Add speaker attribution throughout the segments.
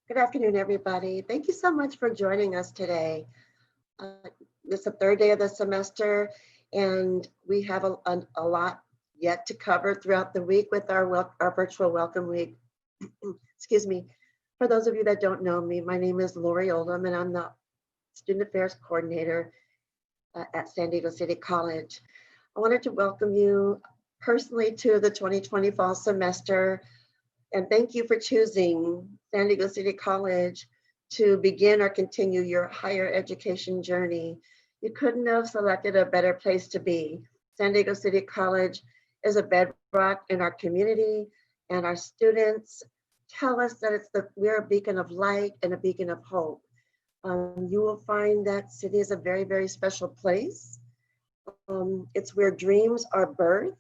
Speaker 1: Good afternoon, everybody. Thank you so much for joining us today. Uh, it's the third day of the semester, and we have a lot yet to cover throughout the week with our virtual welcome week. Excuse me. For those of you that don't know me, my name is Lori Oldham, and I'm the Student Affairs Coordinator at San Diego City College. I wanted to welcome you personally to the 2020 fall semester. And thank you for choosing San Diego City College to begin or continue your higher education journey. You couldn't have selected a better place to be. San Diego City College is a bedrock in our community, and our students tell us that we're a beacon of light and a beacon of hope. You will find that city is a very, very special place. It's where dreams are birthed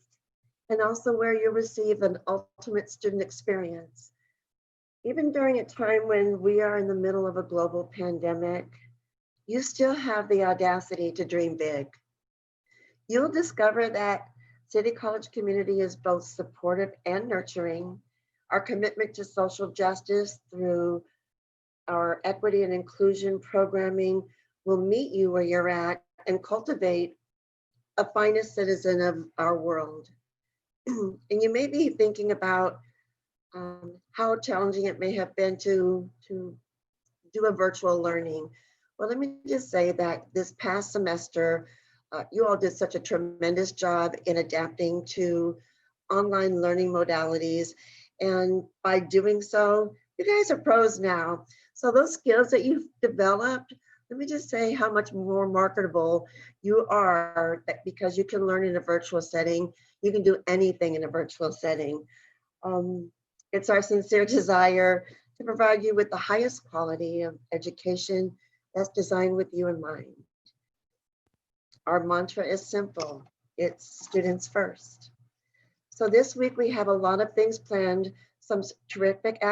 Speaker 1: and also where you receive an ultimate student experience. Even during a time when we are in the middle of a global pandemic, you still have the audacity to dream big. You'll discover that City College community is both supportive and nurturing. Our commitment to social justice through our equity and inclusion programming will meet you where you're at and cultivate a finest citizen of our world. And you may be thinking about how challenging it may have been to do a virtual learning. Well, let me just say that this past semester, you all did such a tremendous job in adapting to online learning modalities. And by doing so, you guys are pros now. So those skills that you've developed, let me just say how much more marketable you are because you can learn in a virtual setting. You can do anything in a virtual setting. Um, it's our sincere desire to provide you with the highest quality of education that's designed with you in mind. Our mantra is simple. It's students first. So this week we have a lot of things planned, some terrific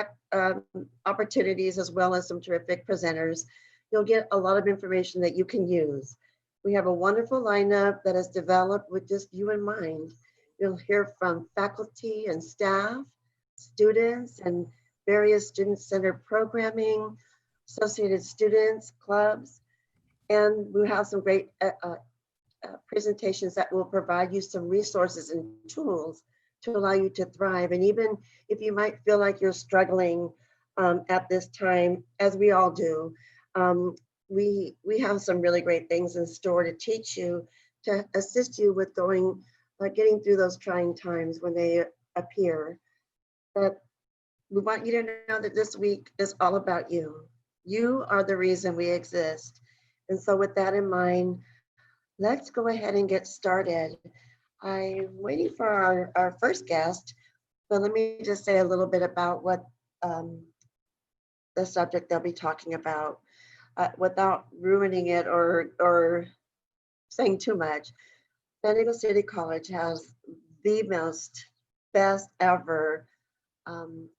Speaker 1: opportunities as well as some terrific presenters. You'll get a lot of information that you can use. We have a wonderful lineup that is developed with just you in mind. You'll hear from faculty and staff, students, and various student-centered programming, associated students, clubs, and we have some great presentations that will provide you some resources and tools to allow you to thrive. And even if you might feel like you're struggling at this time, as we all do, we have some really great things in store to teach you, to assist you with getting through those trying times when they appear. But we want you to know that this week is all about you. You are the reason we exist. And so with that in mind, let's go ahead and get started. I'm waiting for our first guest, but let me just say a little bit about what the subject they'll be talking about without ruining it or saying too much. San Diego City College has the most best ever,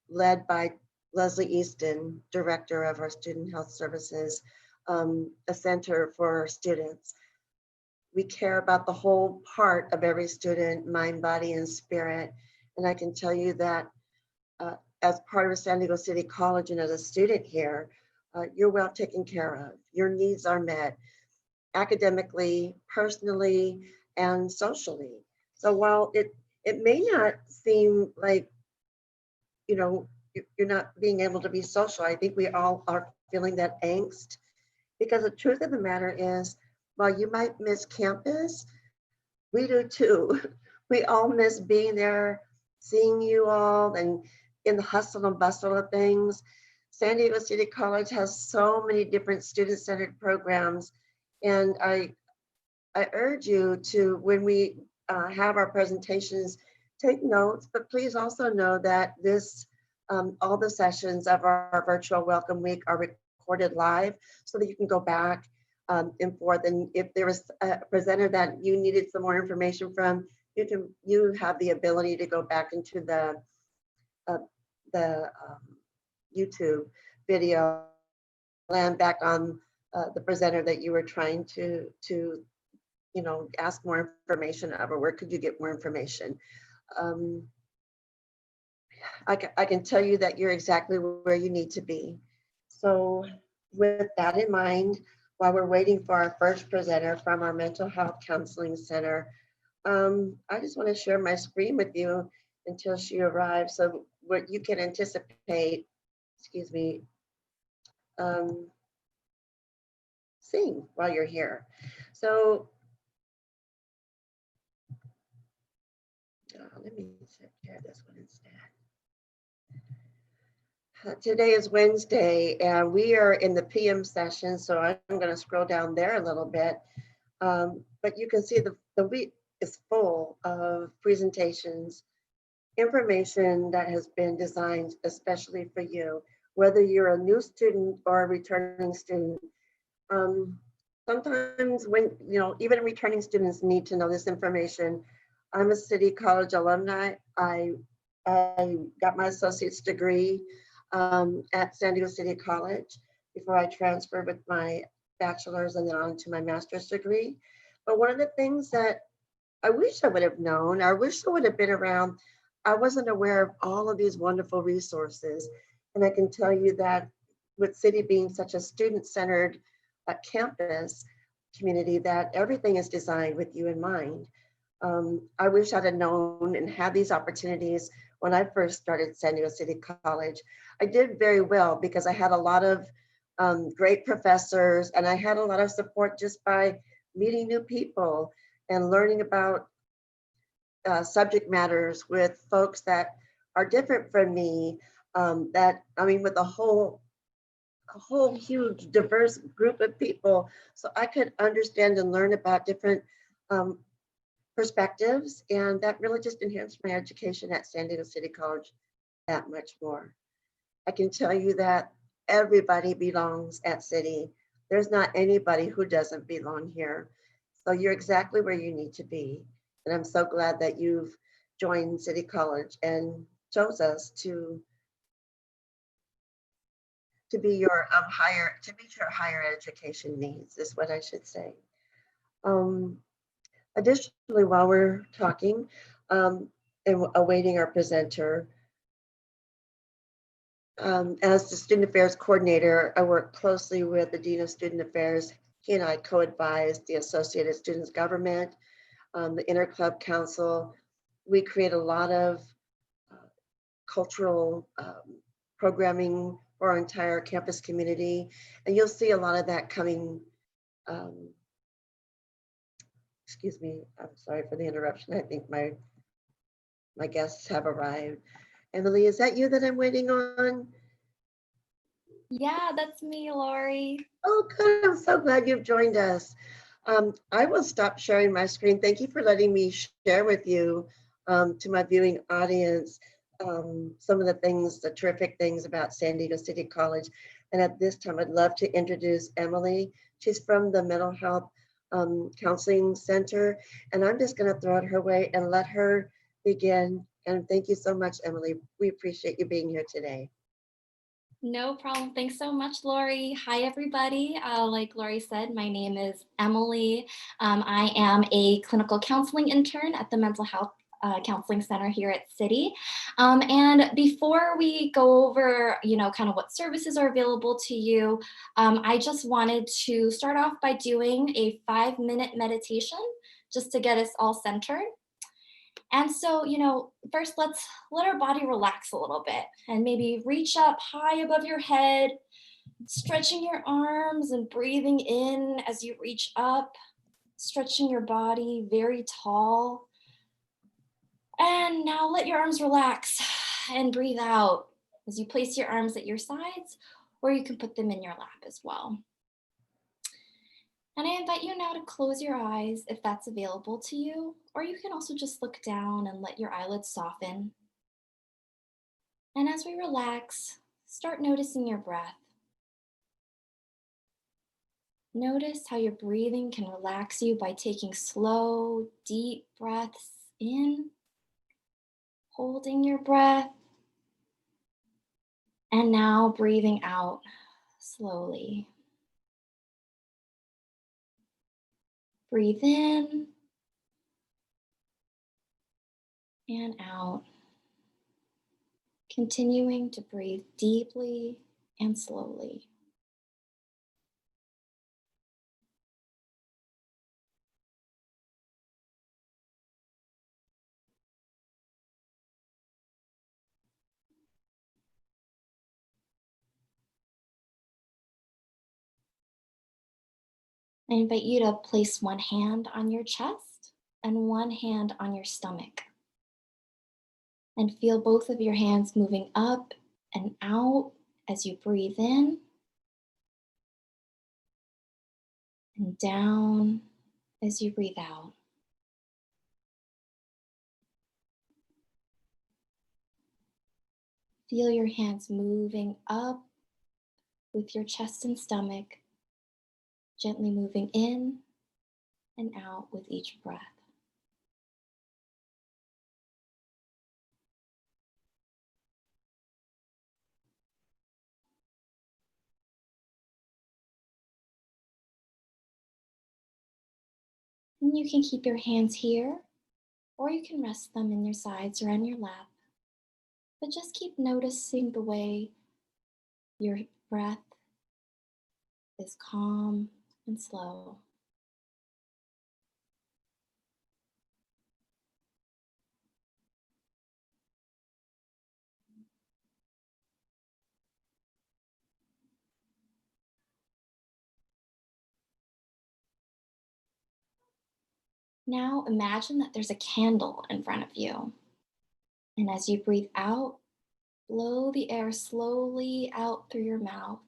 Speaker 1: led by Leslie Easton, Director of our Student Health Services, a center for students. We care about the whole part of every student, mind, body, and spirit. And I can tell you that as part of San Diego City College and as a student here, you're well taken care of. Your needs are met academically, personally, and socially. So while it may not seem like, you know, you're not being able to be social, I think we all are feeling that angst because the truth of the matter is, while you might miss campus, we do too. We all miss being there, seeing you all, and in the hustle and bustle of things. San Diego City College has so many different student-centered programs, and I urge you to, when we have our presentations, take notes, but please also know that all the sessions of our virtual welcome week are recorded live so that you can go back and forth. And if there was a presenter that you needed some more information from, you have the ability to go back into uh, the YouTube video, land back on the presenter that you were trying to ask more information of, or where could you get more information. Um, I can tell you that you're exactly where you need to be. So with that in mind, while we're waiting for our first presenter from our Mental Health Counseling Center, I just want to share my screen with you until she arrives so what you can anticipate, excuse me, um, seeing while you're here. So let me share this one instead. Today is Wednesday, and we are in the PM session, so I'm going to scroll down there a little bit. But you can see the week is full of presentations, information that has been designed especially for you, whether you're a new student or a returning student. Um, Sometimes when, even returning students need to know this information. I'm a City College alumni. I got my associate's degree at San Diego City College before I transferred with my bachelor's and then on to my master's degree. But one of the things that I wish I would have known, I wish I would have been around, I wasn't aware of all of these wonderful resources. And I can tell you that with City being such a student-centered campus community, that everything is designed with you in mind. I wish I'd have known and had these opportunities when I first started San Diego City College. I did very well because I had a lot of great professors and I had a lot of support just by meeting new people and learning about subject matters with folks that are different from me. With a whole huge diverse group of people, so I could understand and learn about different um, perspectives, and that really just enhanced my education at San Diego City College that much more. I can tell you that everybody belongs at City. There's not anybody who doesn't belong here. So you're exactly where you need to be. And I'm so glad that you've joined City College and chose us to be your to meet your higher education needs, is what I should say. Um, Additionally, while we're talking and awaiting our presenter, as the Student Affairs Coordinator, I work closely with the Dean of Student Affairs. He and I co-advise the Associated Students Government, the Interclub Council. We create a lot of cultural programming for our entire campus community. And you'll see a lot of that coming. Excuse me, I'm sorry for the interruption. I think my guests have arrived. Emily, is that you that I'm waiting on?
Speaker 2: Yeah, that's me, Lori.
Speaker 1: Oh, good. I'm so glad you've joined us. I will stop sharing my screen. Thank you for letting me share with you, to my viewing audience, some of the things, the terrific things about San Diego City College. And at this time, I'd love to introduce Emily. She's from the Mental Health Counseling Center. And I'm just going to throw it her way and let her begin. And thank you so much, Emily. We appreciate you being here today.
Speaker 2: No problem. Thanks so much, Lori. Hi, everybody. Like Lori said, my name is Emily. I am a clinical counseling intern at the Mental Health Counseling Center here at City. And before we go over, kind of what services are available to you, I just wanted to start off by doing a 5-minute meditation just to get us all centered. And so, first let's let our body relax a little bit and maybe reach up high above your head, stretching your arms and breathing in as you reach up, stretching your body very tall. And now let your arms relax and breathe out as you place your arms at your sides, or you can put them in your lap as well. And I invite you now to close your eyes if that's available to you, or you can also just look down and let your eyelids soften. And as we relax, start noticing your breath. Notice how your breathing can relax you by taking slow, deep breaths in, holding your breath, and now breathing out slowly. Breathe in and out, continuing to breathe deeply and slowly. I invite you to place one hand on your chest and one hand on your stomach. And feel both of your hands moving up and out as you breathe in and down as you breathe out. Feel your hands moving up with your chest and stomach, gently moving in and out with each breath. And you can keep your hands here, or you can rest them in your sides or on your lap. But just keep noticing the way your breath is calm and slow. Now imagine that there's a candle in front of you. And as you breathe out, blow the air slowly out through your mouth.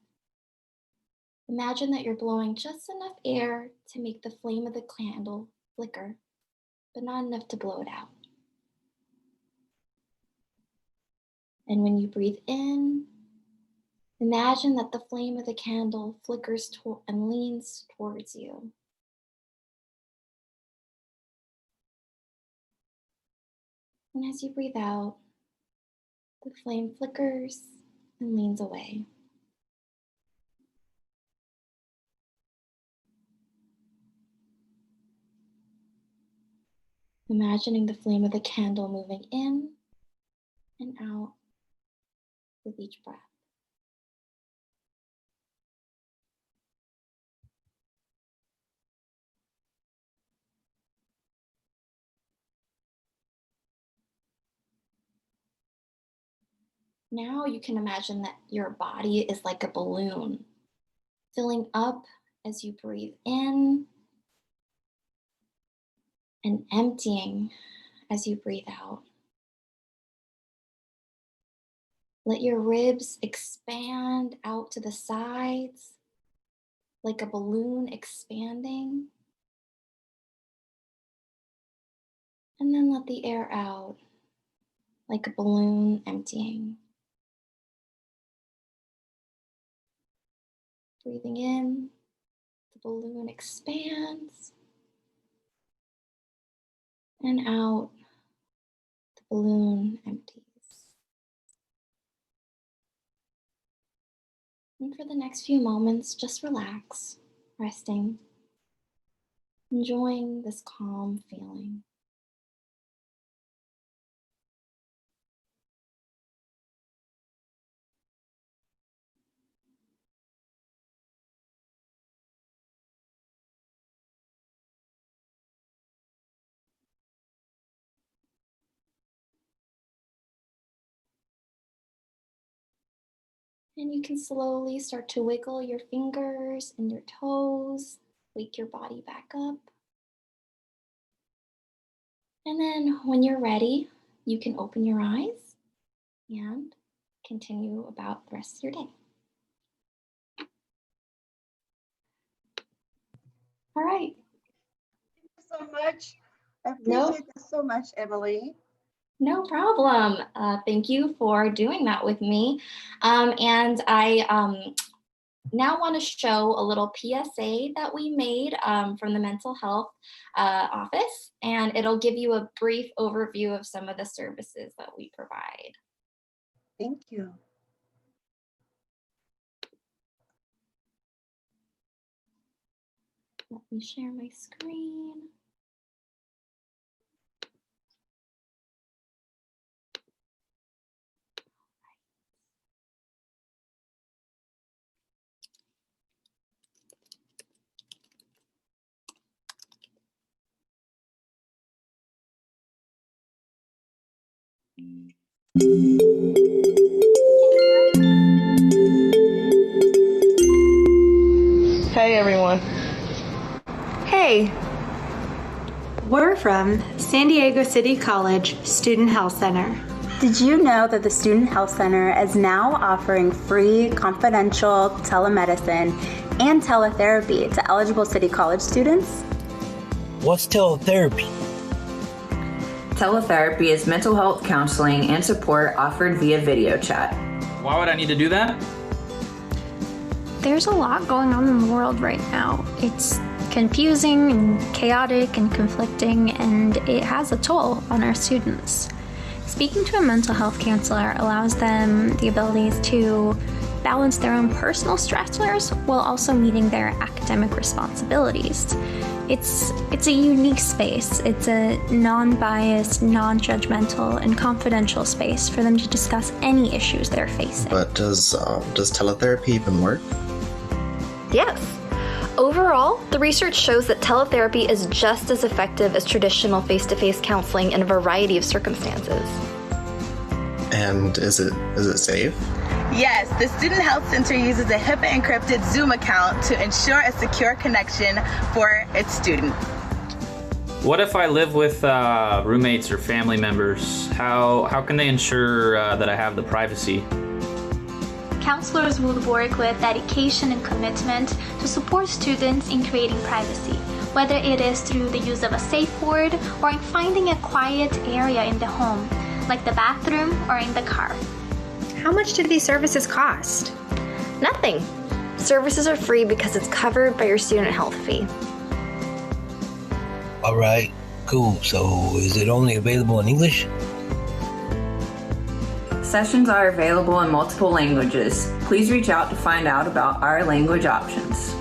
Speaker 2: Imagine that you're blowing just enough air to make the flame of the candle flicker, but not enough to blow it out. And when you breathe in, imagine that the flame of the candle flickers and leans towards you. And as you breathe out, the flame flickers and leans away. Imagining the flame of the candle moving in and out with each breath. Now you can imagine that your body is like a balloon, filling up as you breathe in and emptying as you breathe out. Let your ribs expand out to the sides like a balloon expanding. And then let the air out like a balloon emptying. Breathing in, the balloon expands. And out, the balloon empties. And for the next few moments, just relax, resting, enjoying this calm feeling. And you can slowly start to wiggle your fingers and your toes, wake your body back up. And then when you're ready, you can open your eyes and continue about the rest of your day. All right.
Speaker 1: Thank you so much. I
Speaker 2: No,
Speaker 1: appreciate this so much, Emily.
Speaker 2: no problem. Thank you for doing that with me. And I now want to show a little PSA that we made from the mental health office, and it'll give you a brief overview of some of the services that we provide.
Speaker 1: Thank you.
Speaker 2: Let me share my screen.
Speaker 3: Hey everyone.
Speaker 4: Hey, we're from San Diego City College Student Health Center.
Speaker 5: Did you know that the Student Health Center is now offering free confidential telemedicine and teletherapy to eligible City College students?
Speaker 6: What's teletherapy?
Speaker 7: Teletherapy is mental health counseling and support offered via video chat.
Speaker 8: Why would I need to do that?
Speaker 9: There's a lot going on in the world right now. It's confusing and chaotic and conflicting, and it has a toll on our students. Speaking to a mental health counselor allows them the abilities to balance their own personal stressors while also meeting their academic responsibilities. It's a unique space. It's a non-biased, non-judgmental, and confidential space for them to discuss any issues they're facing.
Speaker 10: But does teletherapy even work?
Speaker 11: Yes. Overall, the research shows that teletherapy is just as effective as traditional face-to-face counseling in a variety of circumstances.
Speaker 10: And is it safe?
Speaker 3: Yes, the Student Health Center uses a HIPAA encrypted Zoom account to ensure a secure connection for its students.
Speaker 8: What if I live with roommates or family members? How can they ensure that I have the privacy?
Speaker 12: Counselors will work with dedication and commitment to support students in creating privacy, whether it is through the use of a safe word or in finding a quiet area in the home, like the bathroom or in the car.
Speaker 4: How much do these services cost?
Speaker 11: Nothing. Services are free because it's covered by your student health fee.
Speaker 6: All right, cool. So is it only available in English?
Speaker 7: Sessions are available in multiple languages. Please reach out to find out about our language options.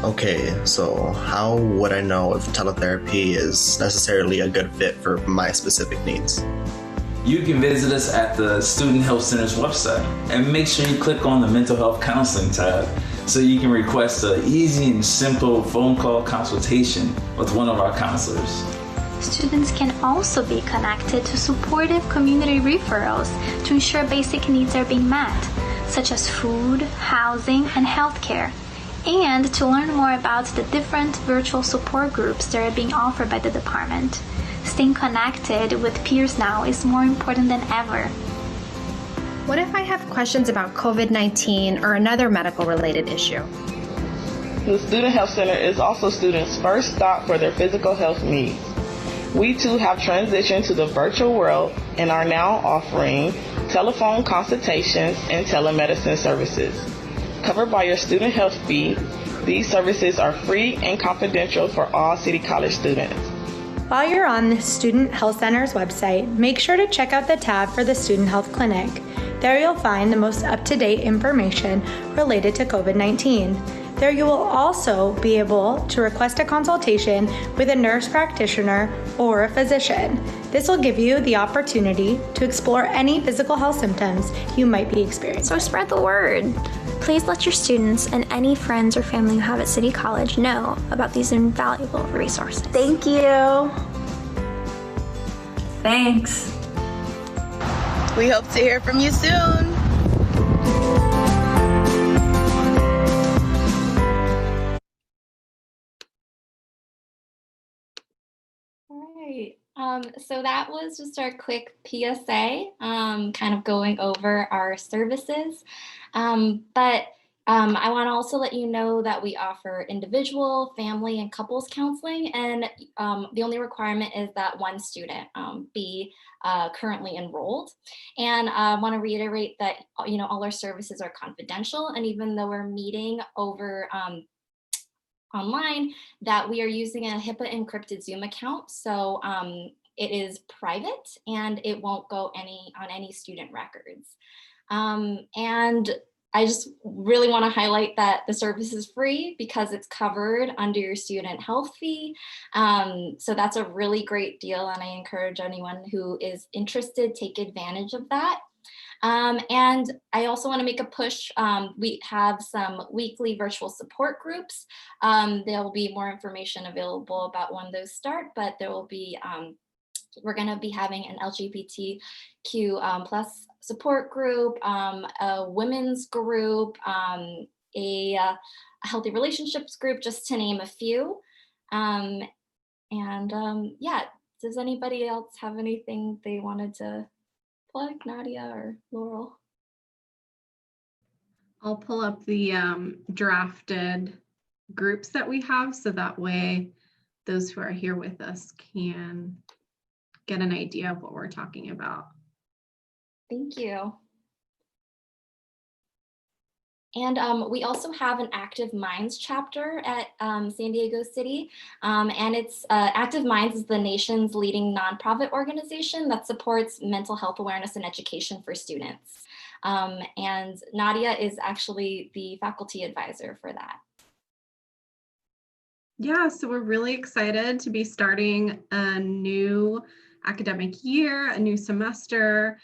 Speaker 10: Okay, so how would I know if teletherapy is necessarily a good fit for my specific needs?
Speaker 13: You can visit us at the Student Health Center's website and make sure you click on the Mental Health Counseling tab so you can request an easy and simple phone call consultation with one of our counselors.
Speaker 12: Students can also be connected to supportive community referrals to ensure basic needs are being met, such as food, housing, and healthcare, and to learn more about the different virtual support groups that are being offered by the department. Staying connected with peers now is more important than ever.
Speaker 4: What if I have questions about COVID-19 or another medical-related issue?
Speaker 3: The Student Health Center is also students' first stop for their physical health needs. We too have transitioned to the virtual world and are now offering telephone consultations and telemedicine services. Covered by your student health fee, these services are free and confidential for all City College students.
Speaker 4: While you're on the Student Health Center's website, make sure to check out the tab for the Student Health Clinic. There you'll find the most up-to-date information related to COVID-19. There you will also be able to request a consultation with a nurse practitioner or a physician. This will give you the opportunity to explore any physical health symptoms you might be experiencing.
Speaker 9: So spread the word. Please let your students and any friends or family you have at City College know about these invaluable resources.
Speaker 5: Thank you.
Speaker 7: Thanks.
Speaker 3: We hope to hear from you soon.
Speaker 2: So that was just our quick PSA, kind of going over our services. But I want to also let you know that we offer individual, family, and couples counseling, and the only requirement is that one student be currently enrolled. And I want to reiterate that all our services are confidential, and even though we're meeting over online, that we are using a HIPAA encrypted Zoom account. So it is private and it won't go on any student records. And I just really want to highlight that the service is free because it's covered under your student health fee. So that's a really great deal, and I encourage anyone who is interested, take advantage of that. And I also want to make a push. We have some weekly virtual support groups. There will be more information available about when those start, but there will be We're going to be having an LGBTQ plus support group, a women's group, a healthy relationships group, just to name a few. Yeah, does anybody else have anything they wanted to plug, Nadia or Laurel?
Speaker 14: I'll pull up the drafted groups that we have, so that way those who are here with us can get an idea of what we're talking about.
Speaker 2: Thank you. And we also have an Active Minds chapter at San Diego City. And it's Active Minds is the nation's leading nonprofit organization that supports mental health awareness and education for students. And Nadia is actually the faculty advisor for that.
Speaker 14: Yeah, so we're really excited to be starting a new academic year, a new semester.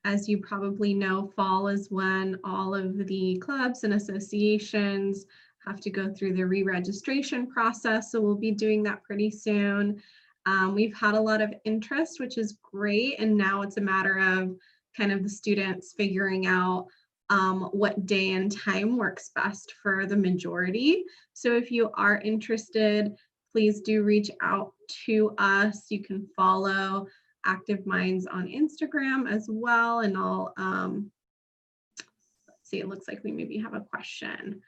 Speaker 14: As you probably know, fall is when all of the clubs and associations have to go through the re-registration process. So we'll be doing that pretty soon. We've had a lot of interest, which is great. And now it's a matter of kind of the students figuring out what day and time works best for the majority. So if you are interested, please do reach out to us. You can follow Active Minds on Instagram as well. And I'll, let's see, it looks like we maybe have a question.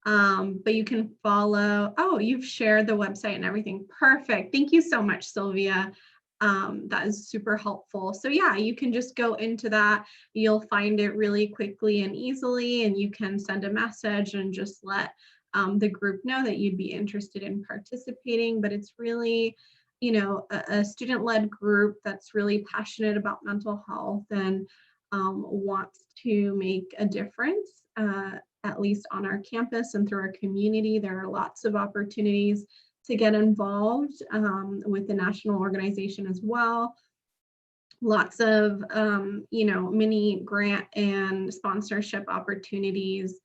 Speaker 14: But you can follow, oh, you've shared the website and everything. Perfect. Thank you so much, Sylvia. That is super helpful. So yeah, you can just go into that. You'll find it really quickly and easily, and you can send a message and just let the group know that you'd be interested in participating. But it's really, you know, a student-led group that's really passionate about mental health and wants to make a difference, at least on our campus and through our community. There are lots of opportunities to get involved with the national organization as well. Lots of, you know, mini grant and sponsorship opportunities.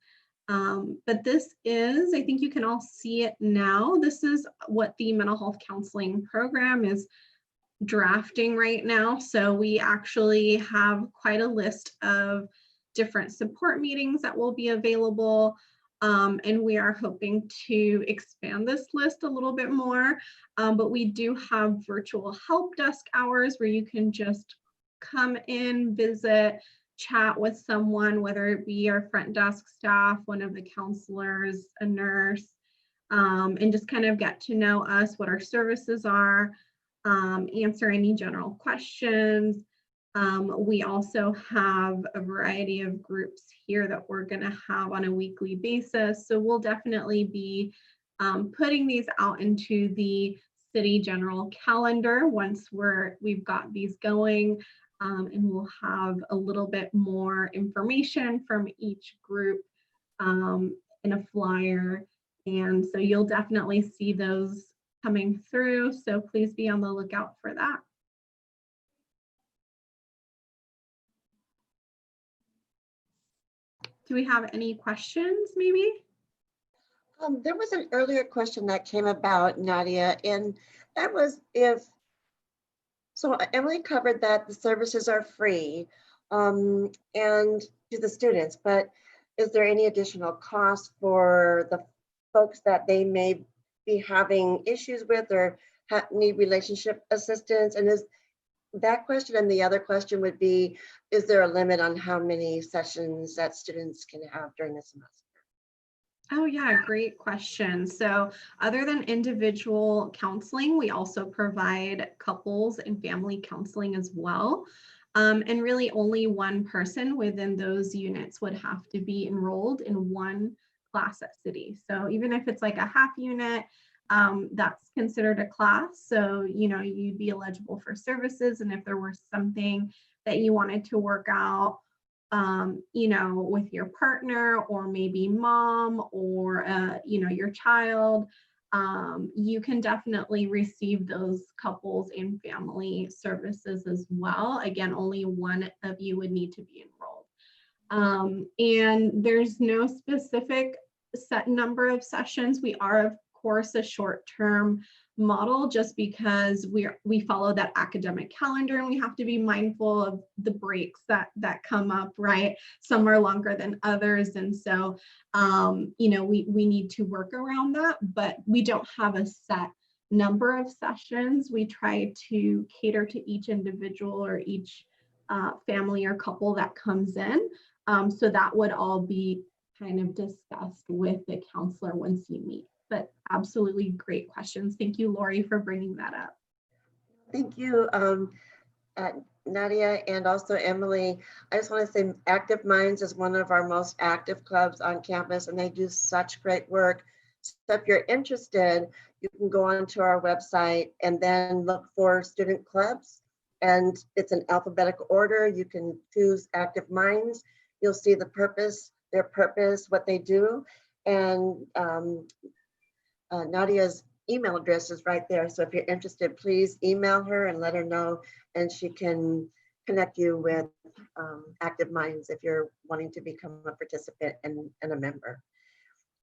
Speaker 14: But this is, I think you can all see it now. This is what the mental health counseling program is drafting right now. So we actually have quite a list of different support meetings that will be available. And we are hoping to expand this list a little bit more. But we do have virtual help desk hours where you can just come in, visit, chat with someone, whether it be our front desk staff, one of the counselors, a nurse, and just kind of get to know us, what our services are, answer any general questions. We also have a variety of groups here that we're going to have on a weekly basis. So we'll definitely be putting these out into the city general calendar once we've got these going. And we'll have a little bit more information from each group in a flyer. And so you'll definitely see those coming through. So please be on the lookout for that. Do we have any questions maybe?
Speaker 1: There was an earlier question that came about, Nadia, and that was so Emily covered that the services are free and to the students, but is there any additional cost for the folks that they may be having issues with or need relationship assistance? And is that question, and the other question would be, is there a limit on how many sessions that students can have during the semester?
Speaker 14: Oh yeah, great question. So other than individual counseling, we also provide couples and family counseling as well. And really only one person within those units would have to be enrolled in one class at City. So even if it's like a half unit, that's considered a class. So, you know, you'd be eligible for services. And if there were something that you wanted to work out, you know, with your partner or maybe mom or, you know, your child, you can definitely receive those couples and family services as well. Again, only one of you would need to be enrolled. And there's no specific set number of sessions. We are, of course, a short-term model just because we follow that academic calendar, and we have to be mindful of the breaks that come up, right? Some are longer than others. And so, we need to work around that, but we don't have a set number of sessions. We try to cater to each individual or each family or couple that comes in. So that would all be kind of discussed with the counselor once you meet. But absolutely great questions. Thank you, Lori, for bringing that up.
Speaker 1: Thank you, Nadia, and also Emily. I just want to say Active Minds is one of our most active clubs on campus, and they do such great work. So if you're interested, you can go onto our website and then look for student clubs, and it's in alphabetical order. You can choose Active Minds. You'll see the purpose, their purpose, what they do, and Nadia's email address is right there. So if you're interested, please email her and let her know, and she can connect you with Active Minds if you're wanting to become a participant and a member.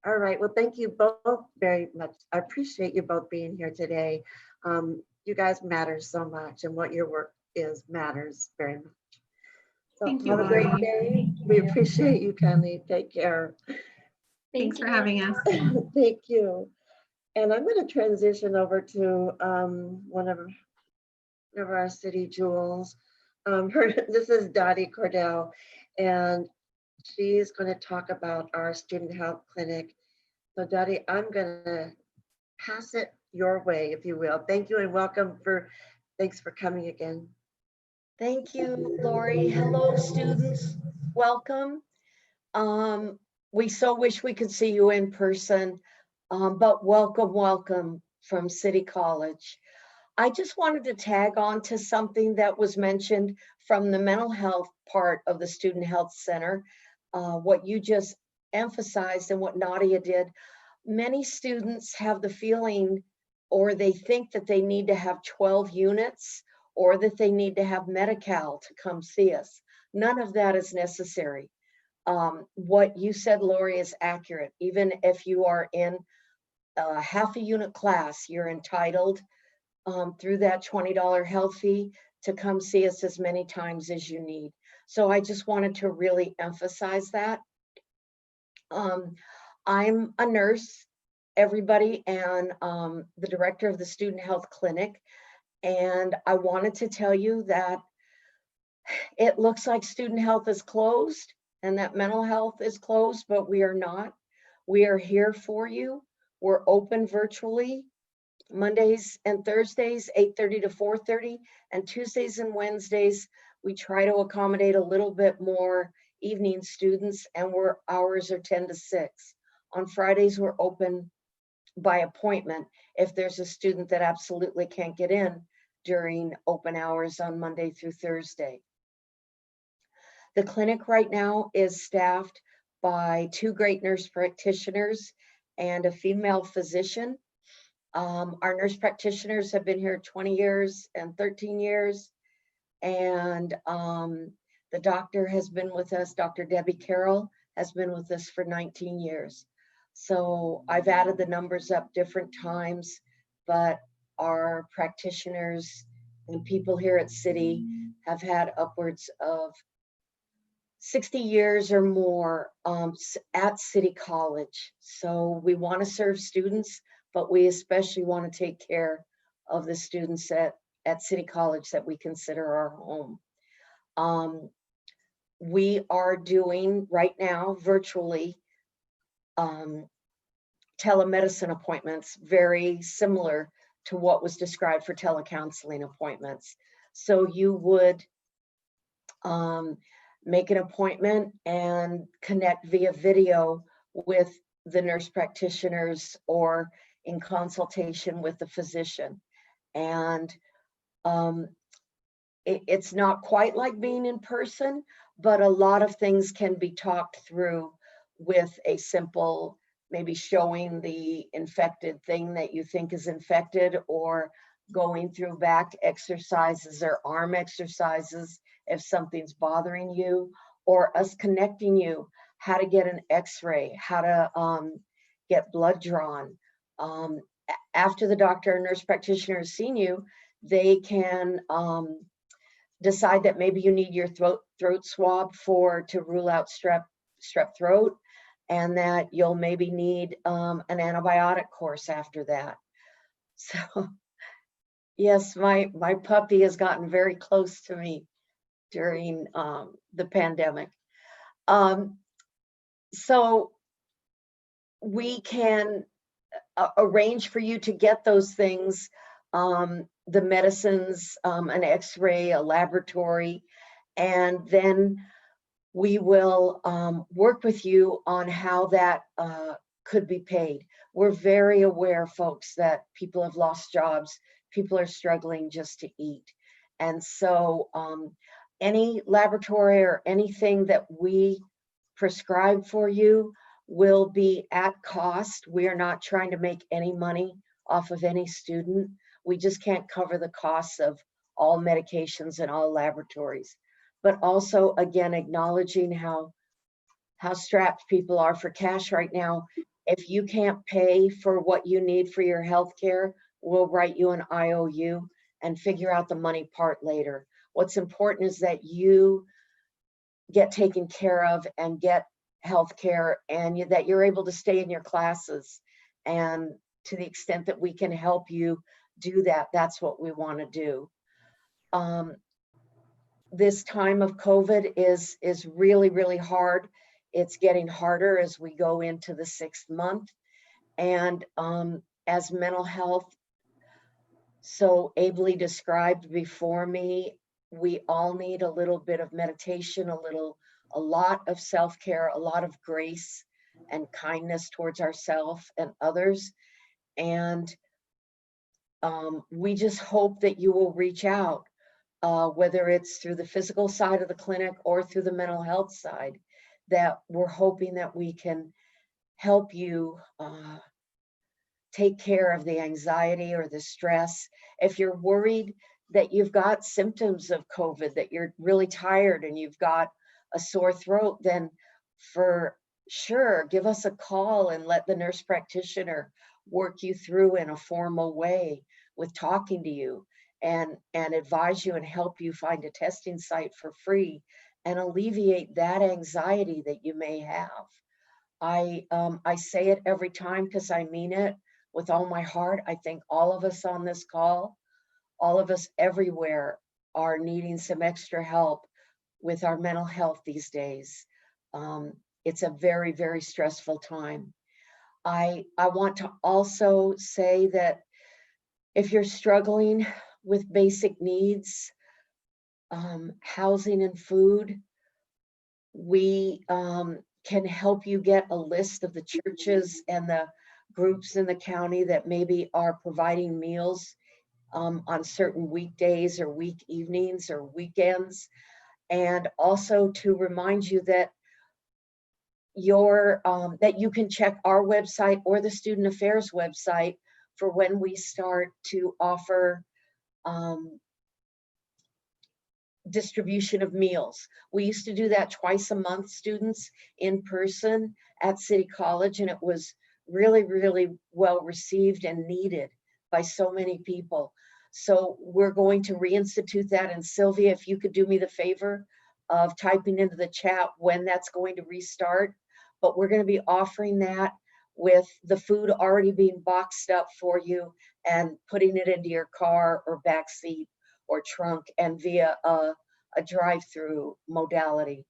Speaker 1: All right, well, thank you both very much. I appreciate you both being here today. You guys matter so much, and what your work is matters very much. So
Speaker 14: thank you,
Speaker 1: have a great day. We appreciate you, Connie. Take care.
Speaker 14: Thanks for having us.
Speaker 1: Thank you. And I'm going to transition over to one of our city jewels. This is Dottie Cordell, and she's going to talk about our student health clinic. So Dottie, I'm going to pass it your way, if you will. Thank you and welcome. Thanks for coming again.
Speaker 15: Thank you, Lori. Hello, students. Welcome. We so wish we could see you in person, but welcome from City College. I just wanted to tag on to something that was mentioned from the mental health part of the Student Health Center, what you just emphasized and what Nadia did. Many students have the feeling, or they think that they need to have 12 units, or that they need to have Medi-Cal to come see us. None of that is necessary. What you said, Lori, is accurate. Even if you are in a half a unit class, you're entitled through that $20 health fee to come see us as many times as you need. So I just wanted to really emphasize that. I'm a nurse, everybody, and the director of the Student Health Clinic. And I wanted to tell you that it looks like student health is closed and that mental health is closed, but we are not. We are here for you. We're open virtually Mondays and Thursdays, 8:30 to 4:30, and Tuesdays and Wednesdays, we try to accommodate a little bit more evening students, and our hours are 10 to 6. On Fridays, we're open by appointment if there's a student that absolutely can't get in during open hours on Monday through Thursday. The clinic right now is staffed by 2 great nurse practitioners and a female physician. Our nurse practitioners have been here 20 years and 13 years. And the doctor has been with us, Dr. Debbie Carroll has been with us for 19 years. So I've added the numbers up different times, but our practitioners and people here at City have had upwards of 60 years or more at City College. So we want to serve students, but we especially want to take care of the students at City College that we consider our home. We are doing right now virtually telemedicine appointments, very similar to what was described for telecounseling appointments. So you would make an appointment and connect via video with the nurse practitioners or in consultation with the physician. And it's not quite like being in person, but a lot of things can be talked through with a simple, maybe showing the infected thing that you think is infected, or going through back exercises or arm exercises if something's bothering you, or us connecting you, how to get an x-ray, how to get blood drawn, after the doctor or nurse practitioner has seen you, they can decide that maybe you need your throat swab to rule out strep throat, and that you'll maybe need an antibiotic course after that. So yes, my puppy has gotten very close to me during the pandemic. So we can arrange for you to get those things, the medicines, an x-ray, a laboratory, and then we will work with you on how that could be paid. We're very aware, folks, that people have lost jobs, people are struggling just to eat. And so any laboratory or anything that we prescribe for you will be at cost. We are not trying to make any money off of any student. We just can't cover the costs of all medications and all laboratories. But also, again, acknowledging how strapped people are for cash right now. If you can't pay for what you need for your health care, we'll write you an IOU and figure out the money part later. What's important is that you get taken care of and get health care, and that you're able to stay in your classes. And to the extent that we can help you do that, that's what we want to do. This time of COVID is really, really hard. It's getting harder as we go into the 6th month. And as mental health so ably described before me, we all need a little bit of meditation, a lot of self-care, a lot of grace and kindness towards ourselves and others. And we just hope that you will reach out, whether it's through the physical side of the clinic or through the mental health side, that we're hoping that we can help you take care of the anxiety or the stress. If you're worried that you've got symptoms of COVID, that you're really tired and you've got a sore throat, then for sure, give us a call and let the nurse practitioner work you through in a formal way with talking to you and advise you and help you find a testing site for free and alleviate that anxiety that you may have. I say it every time because I mean it with all my heart. I think all of us on this call, all of us everywhere, are needing some extra help with our mental health these days. It's a very, very stressful time. I want to also say that if you're struggling with basic needs, housing and food, we can help you get a list of the churches and the groups in the county that maybe are providing meals on certain weekdays or week evenings or weekends. And also to remind you that that you can check our website or the Student Affairs website for when we start to offer distribution of meals. We used to do that twice a month, students in person at City College, and it was really, really well received and needed by so many people. So we're going to reinstitute that. And Sylvia, if you could do me the favor of typing into the chat when that's going to restart. But we're going to be offering that with the food already being boxed up for you and putting it into your car or back seat or trunk and via a drive-through modality.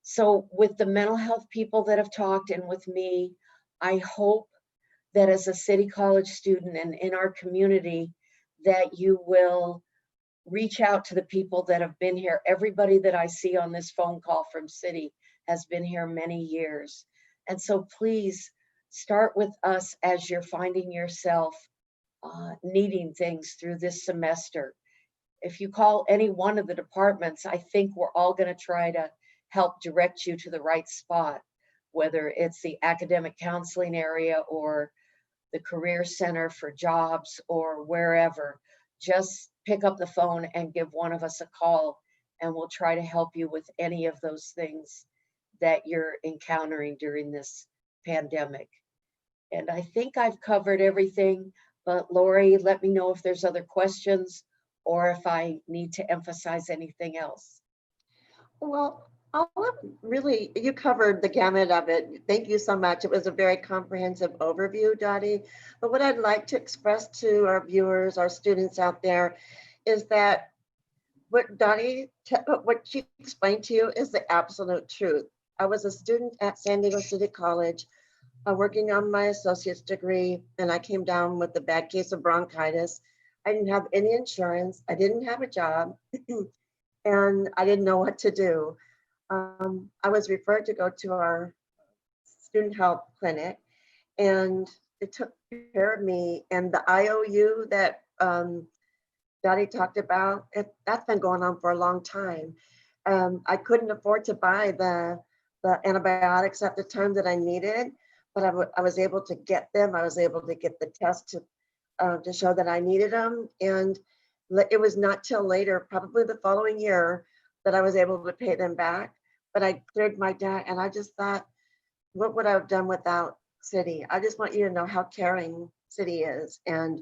Speaker 15: So with the mental health people that have talked and with me, I hope that as a City College student and in our community, that you will reach out to the people that have been here. Everybody that I see on this phone call from City has been here many years. And so please start with us as you're finding yourself needing things through this semester. If you call any one of the departments, I think we're all going to try to help direct you to the right spot, whether it's the academic counseling area or the career center for jobs or wherever. Just pick up the phone and give one of us a call, and we'll try to help you with any of those things that you're encountering during this pandemic. And I think I've covered everything, but Lori, let me know if there's other questions or if I need to emphasize anything else.
Speaker 1: Well, really, you covered the gamut of it. Thank you so much. It was a very comprehensive overview, Dottie. But what I'd like to express to our viewers, our students out there, is that what what she explained to you is the absolute truth. I was a student at San Diego City College working on my associate's degree, and I came down with a bad case of bronchitis. I didn't have any insurance. I didn't have a job, and I didn't know what to do. I was referred to go to our student health clinic, and they took care of me. And the IOU that Dottie talked about, that's been going on for a long time. I couldn't afford to buy the antibiotics at the time that I needed, but I was able to get them. I was able to get the test to show that I needed them. And it was not till later, probably the following year, that I was able to pay them back. But I cleared my debt, and I just thought, what would I have done without City? I just want you to know how caring City is, and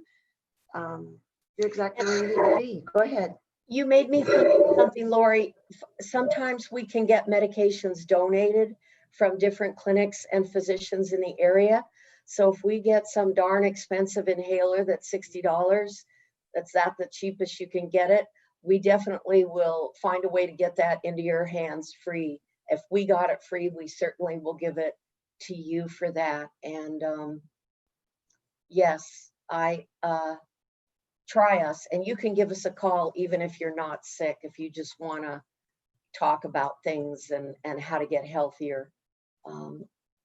Speaker 1: you're exactly where you need to be. Go ahead.
Speaker 15: You made me think of something, Lori. Sometimes we can get medications donated from different clinics and physicians in the area. So if we get some darn expensive inhaler that's $60, that's the cheapest you can get it, we definitely will find a way to get that into your hands free. If we got it free, we certainly will give it to you for that. And yes, try us, and you can give us a call even if you're not sick, if you just want to talk about things and how to get healthier.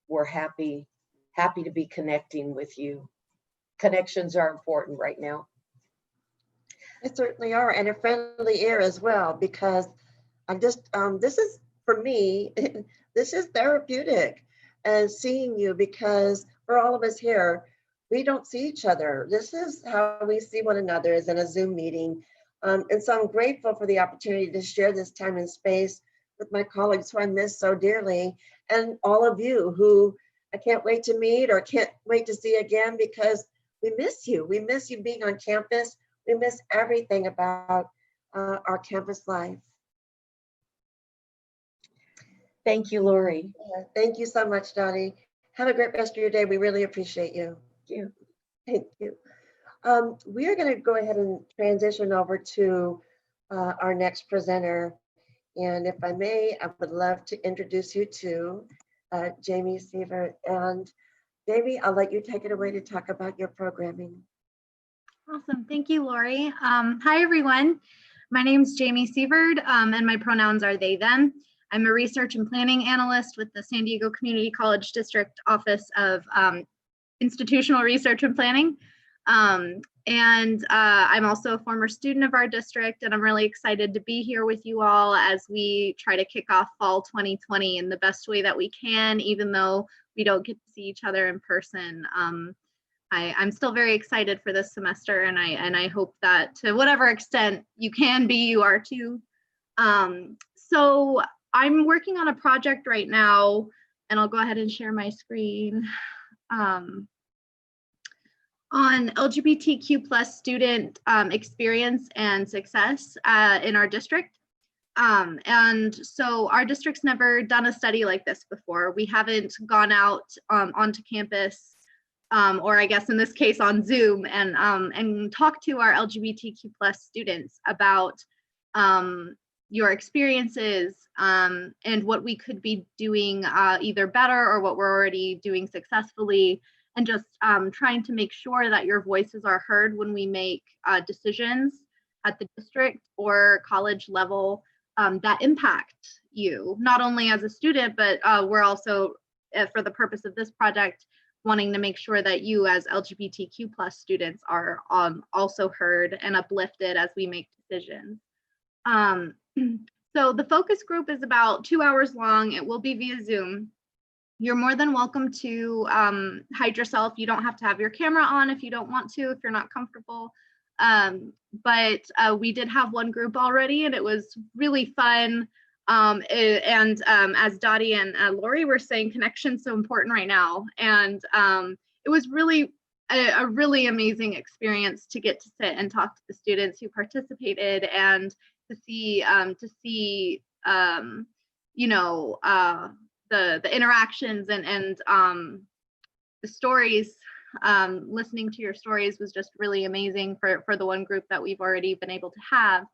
Speaker 15: We're happy to be connecting with you. Connections are important right now.
Speaker 1: They certainly are, and a friendly ear as well, because I'm just, this is, for me, this is therapeutic, and seeing you, because for all of us here, we don't see each other. This is how we see one another, is in a Zoom meeting. And so I'm grateful for the opportunity to share this time and space with my colleagues who I miss so dearly, and all of you who I can't wait to meet or can't wait to see again, because we miss you. We miss you being on campus. We miss everything about our campus life.
Speaker 15: Thank you, Lori.
Speaker 1: Yeah, thank you so much, Dottie. Have a great rest of your day. We really appreciate you.
Speaker 15: Thank you.
Speaker 1: Thank you. We are going to go ahead and transition over to our next presenter. And if I may, I would love to introduce you to Jamie Sievert. And Jamie, I'll let you take it away to talk about your programming.
Speaker 16: Awesome. Thank you, Lori. Hi, everyone. My name is Jamie Sievert, and my pronouns are they, them. I'm a research and planning analyst with the San Diego Community College District Office of Institutional Research and Planning. I'm also a former student of our district, and I'm really excited to be here with you all as we try to kick off fall 2020 in the best way that we can, even though we don't get to see each other in person. I'm still very excited for this semester, and I hope that to whatever extent you can be, you are too. So I'm working on a project right now, and I'll go ahead and share my screen. On LGBTQ+ student experience and success in our district. And so our district's never done a study like this before. We haven't gone out onto campus, or I guess in this case on Zoom, and talked to our LGBTQ+ students about your experiences and what we could be doing either better or what we're already doing successfully, and just trying to make sure that your voices are heard when we make decisions at the district or college level that impact you, not only as a student, but we're also, for the purpose of this project, wanting to make sure that you as LGBTQ+ students are also heard and uplifted as we make decisions. So the focus group is about 2 hours long. It will be via Zoom. You're more than welcome to hide yourself. You don't have to have your camera on if you don't want to, if you're not comfortable. But we did have one group already, and it was really fun. As Dottie and Lori were saying, connection's so important right now. And it it was really a really amazing experience to get to sit and talk to the students who participated and to see you know, the interactions and the stories. Listening to your stories was just really amazing for the one group that we've already been able to have.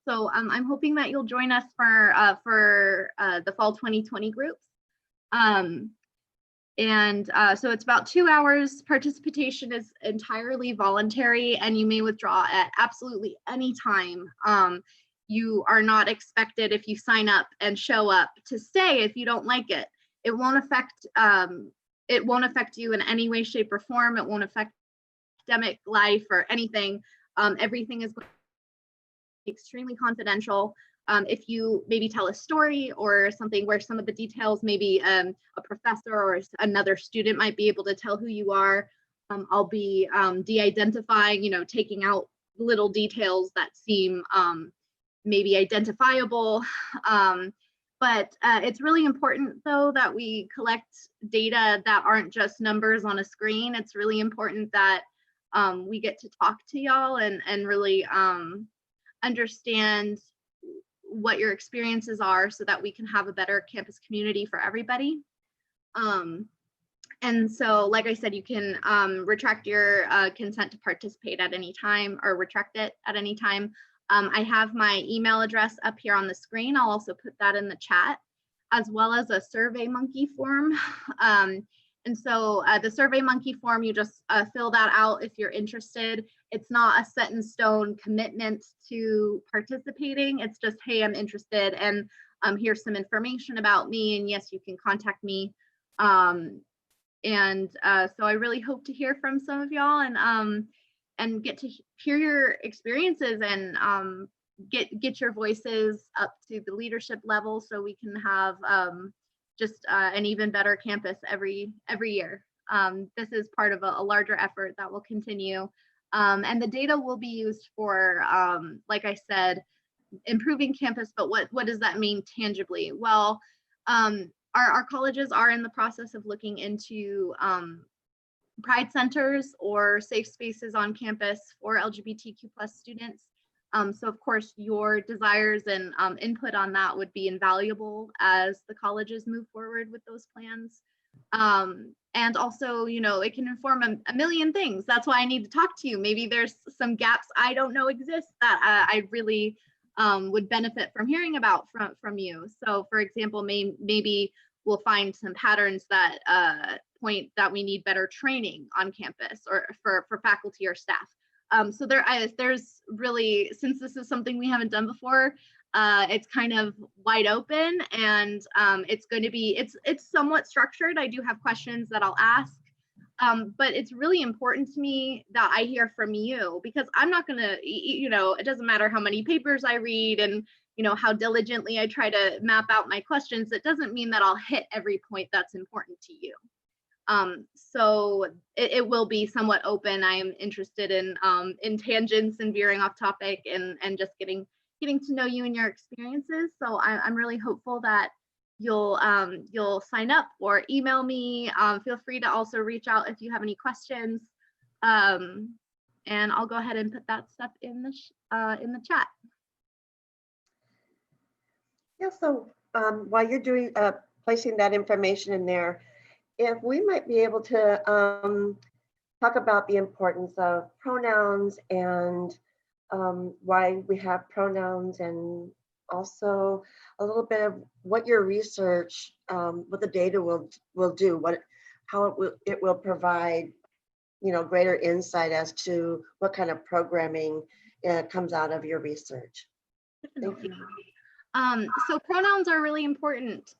Speaker 16: So I'm hoping that you'll join us for the fall 2020 groups. So it's about 2 hours. Participation is entirely voluntary, and you may withdraw at absolutely any time. You are not expected, if you sign up and show up, to stay if you don't like it. It won't affect you in any way, shape, or form. It won't affect academic life or anything. Everything is extremely confidential. If you maybe tell a story or something where some of the details, maybe a professor or another student might be able to tell who you are, I'll be de-identifying, you know, taking out little details that seem maybe identifiable. But it's really important, though, that we collect data that aren't just numbers on a screen. It's really important that we get to talk to y'all and really understand what your experiences are so that we can have a better campus community for everybody. And so, like I said, you can retract your consent to participate at any time, or retract it at any time. I have my email address up here on the screen. I'll also put that in the chat, as well as a SurveyMonkey form. And so the SurveyMonkey form, you just fill that out if you're interested. It's not a set in stone commitment to participating. It's just, hey, I'm interested, and here's some information about me, and yes, you can contact me. So I really hope to hear from some of y'all and get to hear your experiences and get your voices up to the leadership level, so we can have just an even better campus every year. This is part of a larger effort that will continue. And the data will be used for, like I said, improving campus, but what does that mean tangibly? Well, our colleges are in the process of looking into pride centers or safe spaces on campus for LGBTQ+ students. So of course, your desires and input on that would be invaluable as the colleges move forward with those plans. And also, you know, it can inform a million things. That's why I need to talk to you. Maybe there's some gaps I don't know exist that I really would benefit from hearing about from you. So for example, maybe we'll find some patterns that point that we need better training on campus or for faculty or staff. So there's really, since this is something we haven't done before, it's kind of wide open, and it's going to be, it's somewhat structured. I do have questions that I'll ask, but it's really important to me that I hear from you, because I'm not going to, you know, it doesn't matter how many papers I read and, you know, how diligently I try to map out my questions. It doesn't mean that I'll hit every point that's important to you. So it will be somewhat open. I am interested in tangents and veering off topic and just getting to know you and your experiences. So I'm really hopeful that you'll sign up or email me. Feel free to also reach out if you have any questions. And I'll go ahead and put that stuff in the chat.
Speaker 1: Yeah, so while you're doing placing that information in there, if we might be able to talk about the importance of pronouns and why we have pronouns, and also a little bit of what your research, what the data will do, how it will provide, you know, greater insight as to what kind of programming comes out of your research. Thank you.
Speaker 16: So pronouns are really important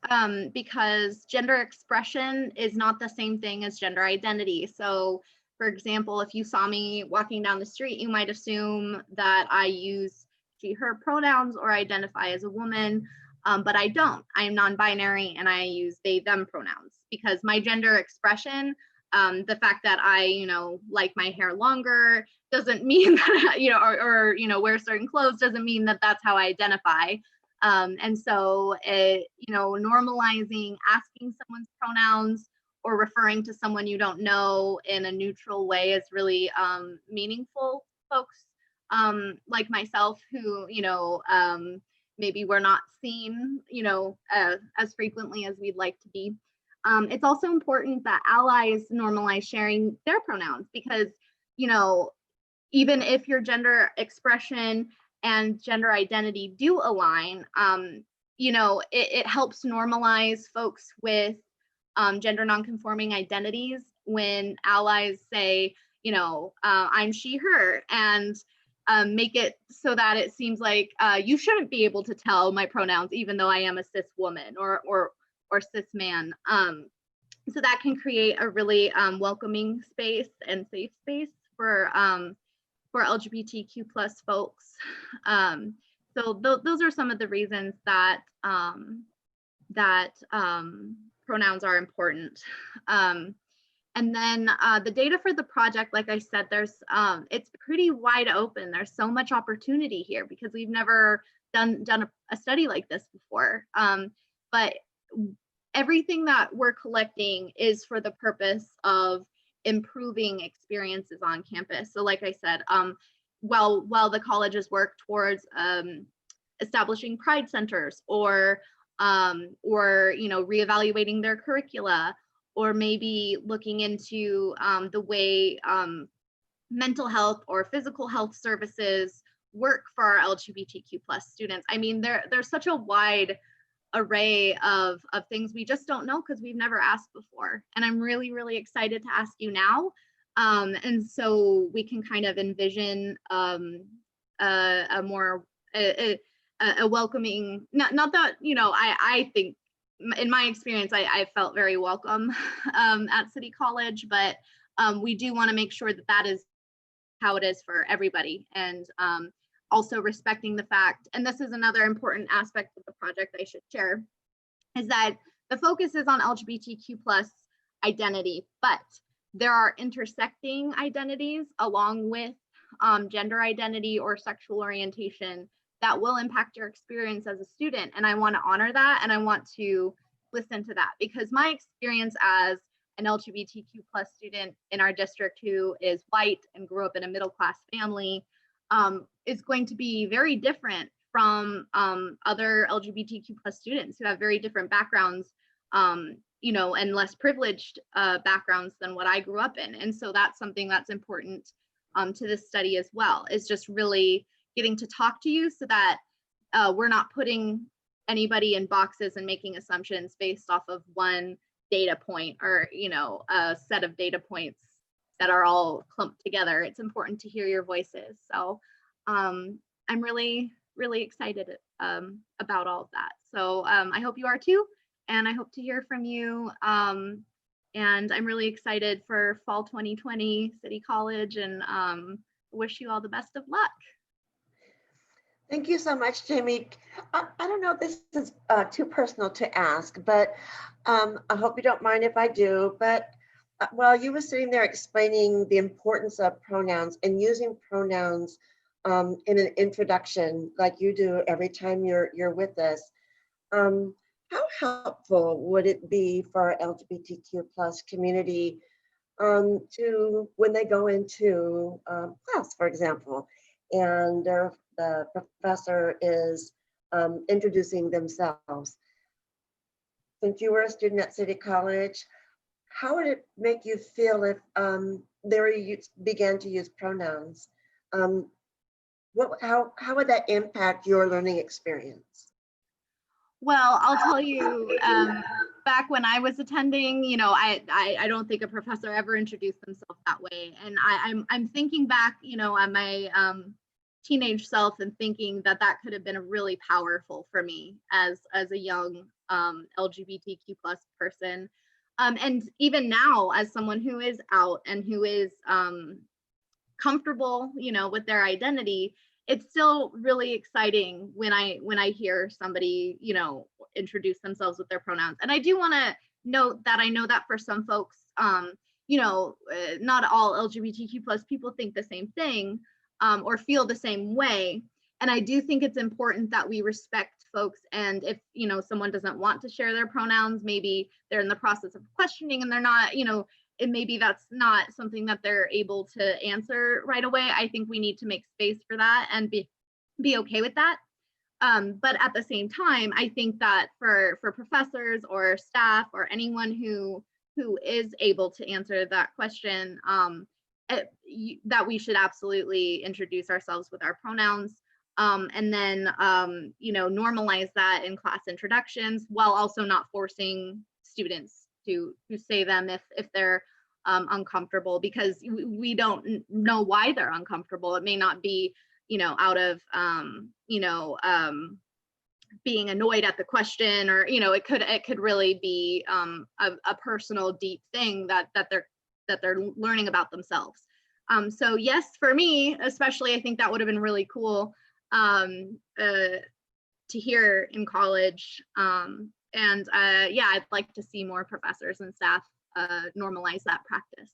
Speaker 16: because gender expression is not the same thing as gender identity. So for example, if you saw me walking down the street, you might assume that I use she, her pronouns or identify as a woman, but I don't. I am non-binary and I use they, them pronouns, because my gender expression, the fact that I, you know, like my hair longer doesn't mean that, you know, or you know, wear certain clothes doesn't mean that that's how I identify. And so, you know, normalizing asking someone's pronouns or referring to someone you don't know in a neutral way is really meaningful. Folks like myself who, maybe we're not seen, as frequently as we'd like to be. It's also important that allies normalize sharing their pronouns because, even if your gender expression and gender identity do align, it helps normalize folks with gender nonconforming identities when allies say, I'm she, her, and make it so that it seems like you shouldn't be able to tell my pronouns, even though I am a cis woman or cis man. So that can create a really welcoming space and safe space for LGBTQ plus folks. So those are some of the reasons that pronouns are important. And then the data for the project, like I said, it's pretty wide open. There's so much opportunity here because we've never done a study like this before. But everything that we're collecting is for the purpose of improving experiences on campus. So like I said, while the colleges work towards establishing pride centers or reevaluating their curricula, or maybe looking into the way mental health or physical health services work for our LGBTQ plus students. I mean, there's such a wide array of things we just don't know because we've never asked before. And I'm really, really excited to ask you now. And so we can kind of envision a welcoming, not that, I think in my experience, I felt very welcome at City College, but we do want to make sure that that is how it is for everybody. And also respecting the fact, and this is another important aspect of the project I should share, is that the focus is on LGBTQ plus identity, but there are intersecting identities along with gender identity or sexual orientation that will impact your experience as a student. And I want to honor that, and I want to listen to that, because my experience as an LGBTQ plus student in our district who is white and grew up in a middle class family is going to be very different from other LGBTQ plus students who have very different backgrounds, and less privileged backgrounds than what I grew up in. And so that's something that's important to this study as well, is just really getting to talk to you so that we're not putting anybody in boxes and making assumptions based off of one data point or, a set of data points that are all clumped together. It's important to hear your voices. So I'm really, really excited about all of that. So I hope you are too, and I hope to hear from you. And I'm really excited for fall 2020 City College, and wish you all the best of luck.
Speaker 1: Thank you so much, Jamie. I don't know if this is too personal to ask, but I hope you don't mind if I do. But while you were sitting there explaining the importance of pronouns and using pronouns in an introduction, like you do every time you're with us, how helpful would it be for our LGBTQ plus community to, when they go into class, for example, and the professor is introducing themselves? Since you were a student at City College, how would it make you feel if they began to use pronouns? How would that impact your learning experience?
Speaker 16: Well, I'll tell you, back when I was attending, I don't think a professor ever introduced themselves that way. And I'm thinking back, on my teenage self and thinking that could have been really powerful for me as a young LGBTQ plus person. And even now, as someone who is out and who is comfortable, with their identity, it's still really exciting when I hear somebody, introduce themselves with their pronouns. And I do want to note that I know that for some folks, not all LGBTQ plus people think the same thing or feel the same way. And I do think it's important that we respect folks. And if, someone doesn't want to share their pronouns, maybe they're in the process of questioning and they're not, and maybe that's not something that they're able to answer right away. I think we need to make space for that and be okay with that. But at the same time, I think that for professors or staff or anyone who is able to answer that question, that we should absolutely introduce ourselves with our pronouns. And then, normalize that in class introductions while also not forcing students to say them if they're uncomfortable, because we don't know why they're uncomfortable. It may not be, out of, being annoyed at the question, or, it could really be a personal deep thing that they're learning about themselves. So yes, for me, especially, I think that would have been really cool to hear in college. I'd like to see more professors and staff normalize that practice.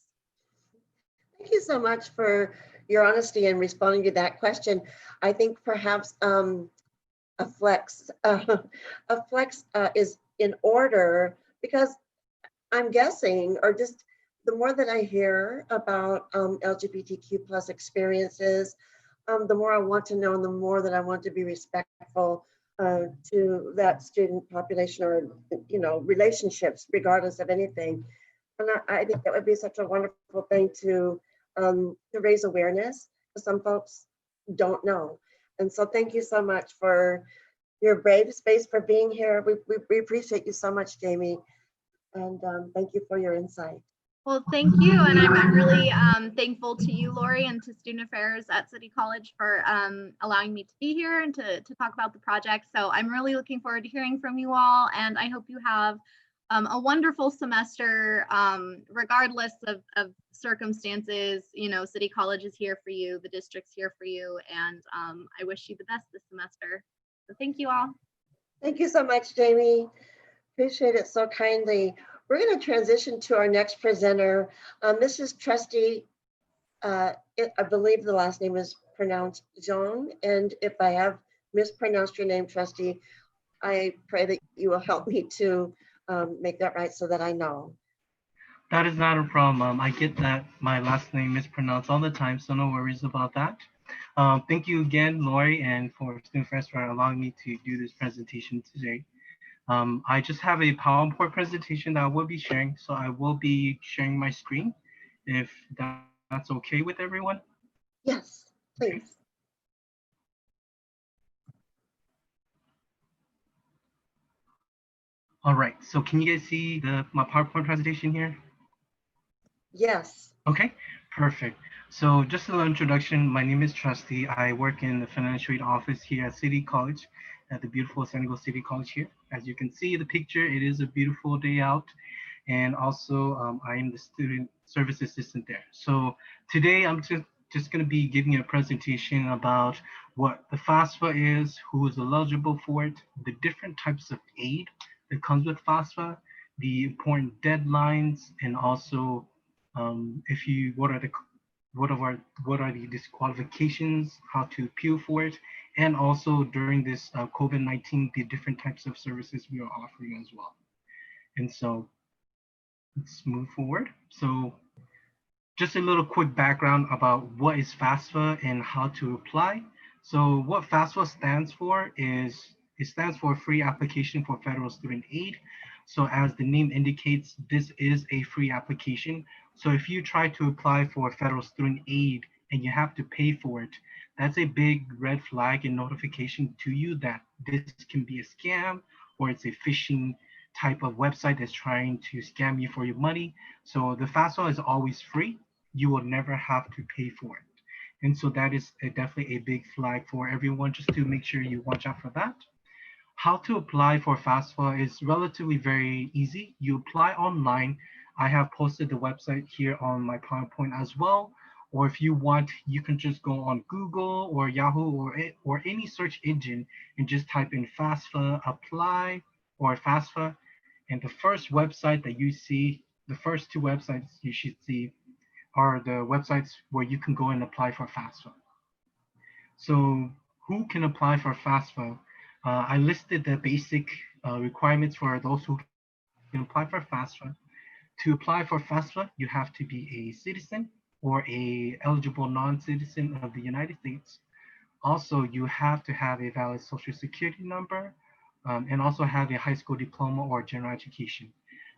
Speaker 1: Thank you so much for your honesty in responding to that question. I think perhaps a flex is in order, because I'm guessing, or just the more that I hear about LGBTQ plus experiences, the more I want to know and the more that I want to be respectful to that student population, or, relationships, regardless of anything. And I think that would be such a wonderful thing to raise awareness, because some folks don't know. And so thank you so much for your brave space, for being here. We appreciate you so much, Jamie. And thank you for your insight.
Speaker 16: Well, thank you. And I'm really thankful to you, Lori, and to Student Affairs at City College for allowing me to be here and to talk about the project. So I'm really looking forward to hearing from you all. And I hope you have a wonderful semester, regardless of circumstances. City College is here for you, the district's here for you, and I wish you the best this semester. So thank you all.
Speaker 1: Thank you so much, Jamie. Appreciate it so kindly. We're going to transition to our next presenter. This is Trustee, I believe the last name is pronounced Jean, and if I have mispronounced your name, Trustee, I pray that you will help me to make that right so that I know.
Speaker 17: That is not a problem. I get that my last name mispronounced all the time, so no worries about that. Thank you again, Lori, and for Student Affairs for allowing me to do this presentation today. I just have a PowerPoint presentation that I will be sharing, so I will be sharing my screen, if that's okay with everyone.
Speaker 1: Yes, please.
Speaker 17: Okay. All right, so can you guys see my PowerPoint presentation here?
Speaker 1: Yes.
Speaker 17: Okay, perfect. So just a little introduction. My name is Trustee. I work in the financial aid office here at City College, at the beautiful San Diego City College here. As you can see the picture, it is a beautiful day out. And also I am the student service assistant there. So today I'm just going to be giving you a presentation about what the FAFSA is, who is eligible for it, the different types of aid that comes with FAFSA, the important deadlines, and also what are the disqualifications, how to appeal for it, and also during this COVID-19, the different types of services we are offering as well. And so let's move forward. So just a little quick background about what is FAFSA and how to apply. So what FAFSA stands for is, it stands for Free Application for Federal Student Aid. So as the name indicates, this is a free application. So if you try to apply for federal student aid and you have to pay for it, that's a big red flag and notification to you that this can be a scam, or it's a phishing type of website that's trying to scam you for your money. So the FAFSA is always free. You will never have to pay for it. And so that is definitely a big flag for everyone, just to make sure you watch out for that. How to apply for FAFSA is relatively very easy. You apply online. I have posted the website here on my PowerPoint as well. Or if you want, you can just go on Google or Yahoo or any search engine and just type in FAFSA apply or FAFSA. And the first website that you see, the first two websites you should see are the websites where you can go and apply for FAFSA. So who can apply for FAFSA. I listed the basic requirements for those who can apply for FAFSA. To apply for FAFSA, you have to be a citizen or a eligible non-citizen of the United States. Also, you have to have a valid social security number and also have a high school diploma or general education.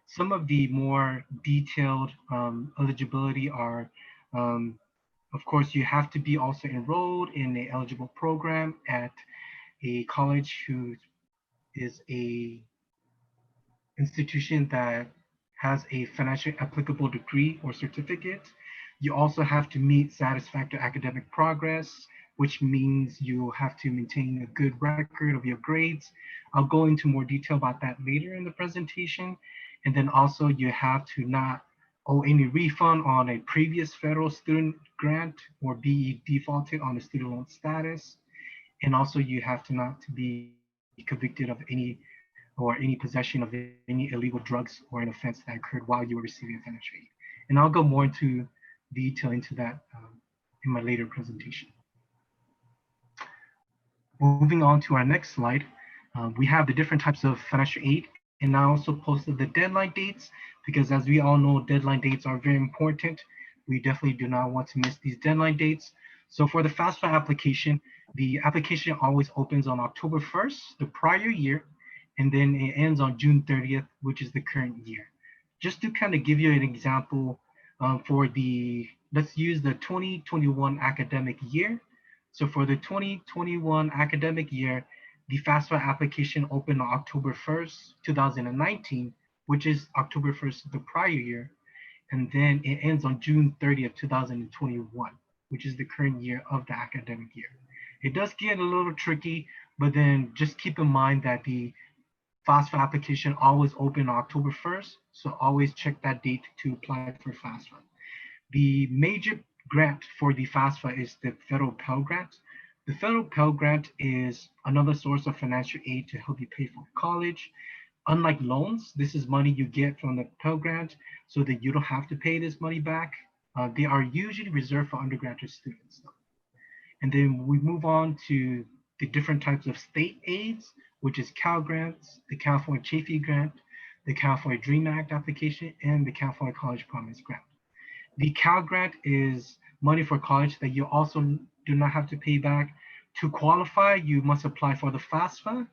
Speaker 17: Some of the more detailed eligibility are, of course, you have to be also enrolled in an eligible program at a college who is a institution that has a financially applicable degree or certificate. You also have to meet satisfactory academic progress, which means you have to maintain a good record of your grades. I'll go into more detail about that later in the presentation. And then also you have to not owe any refund on a previous federal student grant or be defaulted on a student loan status. And also you have to not to be convicted of any possession of any illegal drugs or an offense that occurred while you were receiving financial aid. And I'll go more into detail into that in my later presentation. Moving on to our next slide, we have the different types of financial aid, and I also posted the deadline dates because, as we all know, deadline dates are very important. We definitely do not want to miss these deadline dates. So for the FAFSA application, the application always opens on October 1st, the prior year, and then it ends on June 30th, which is the current year. Just to kind of give you an example let's use the 2021 academic year. So for the 2021 academic year, the FAFSA application opened on October 1st, 2019, which is October 1st of the prior year. And then it ends on June 30th, 2021, which is the current year of the academic year. It does get a little tricky, but then just keep in mind that the FAFSA application always open on October 1st, so always check that date to apply for FAFSA. The major grant for the FAFSA is the federal Pell Grant. The federal Pell Grant is another source of financial aid to help you pay for college. Unlike loans, this is money you get from the Pell Grant so that you don't have to pay this money back. They are usually reserved for undergraduate students. And then we move on to the different types of state aids, which is Cal Grants, the California Chafee Grant, the California DREAM Act application, and the California College Promise Grant. The Cal Grant is money for college that you also do not have to pay back. To qualify, you must apply for the FAFSA,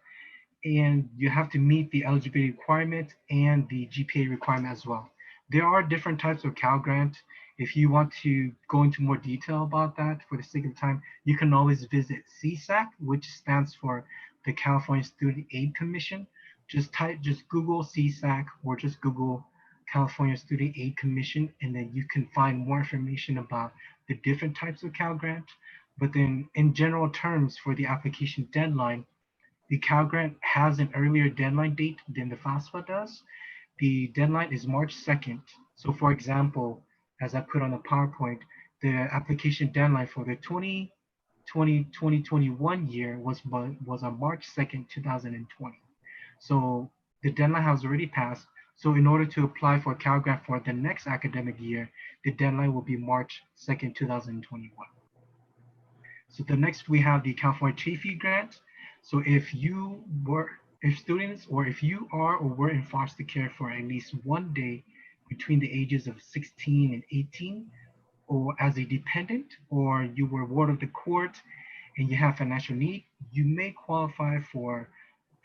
Speaker 17: and you have to meet the eligibility requirement and the GPA requirement as well. There are different types of Cal Grant. If you want to go into more detail about that for the sake of time, you can always visit CSAC, which stands for the California Student Aid Commission. Just Google CSAC or just Google California Student Aid Commission, and then you can find more information about the different types of Cal Grant. But then in general terms for the application deadline, the Cal Grant has an earlier deadline date than the FAFSA does. The deadline is March 2nd. So for example, as I put on the PowerPoint, the application deadline for the 2021 year was on March 2nd, 2020. So the deadline has already passed. So in order to apply for a Cal Grant for the next academic year, the deadline will be March 2nd, 2021. So the next we have the California Chafee Grant. So if you are or were in foster care for at least 1 day between the ages of 16 and 18, or as a dependent, or you were ward of the court and you have financial need, you may qualify for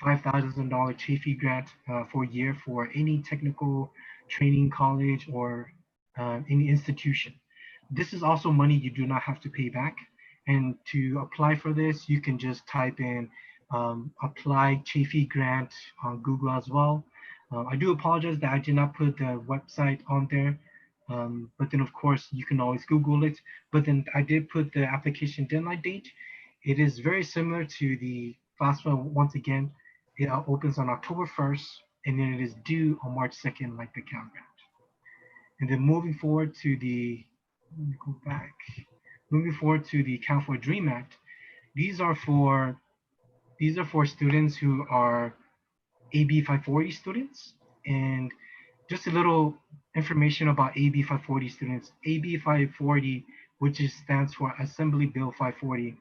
Speaker 17: $5,000 Chafee Grant for a year for any technical training college or any institution. This is also money you do not have to pay back. And to apply for this, you can just type in apply Chafee Grant on Google as well. I do apologize that I did not put the website on there, but then of course you can always Google it. But then I did put the application deadline date. It is very similar to the FAFSA. Once again, it opens on October 1st, and then it is due on March 2nd, like the Cal Grant. And then moving forward to the California DREAM Act. These are for students who are AB 540 students. And just a little information about AB 540 students. AB 540, which stands for Assembly Bill 540,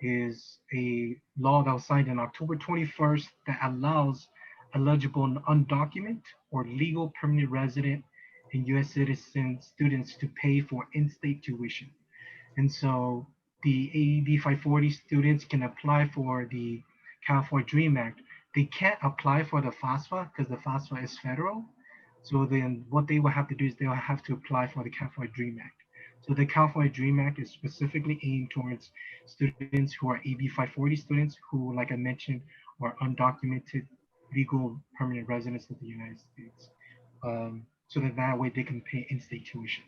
Speaker 17: is a law that was signed on October 21st that allows eligible undocumented or legal permanent resident and U.S. citizen students to pay for in-state tuition. And so the AB 540 students can apply for the California Dream Act. They can't apply for the FAFSA because the FAFSA is federal. So then what they will have to do is they will have to apply for the California Dream Act. So the California Dream Act is specifically aimed towards students who are AB 540 students who, like I mentioned, are undocumented legal permanent residents of the United States. So that way they can pay in-state tuition.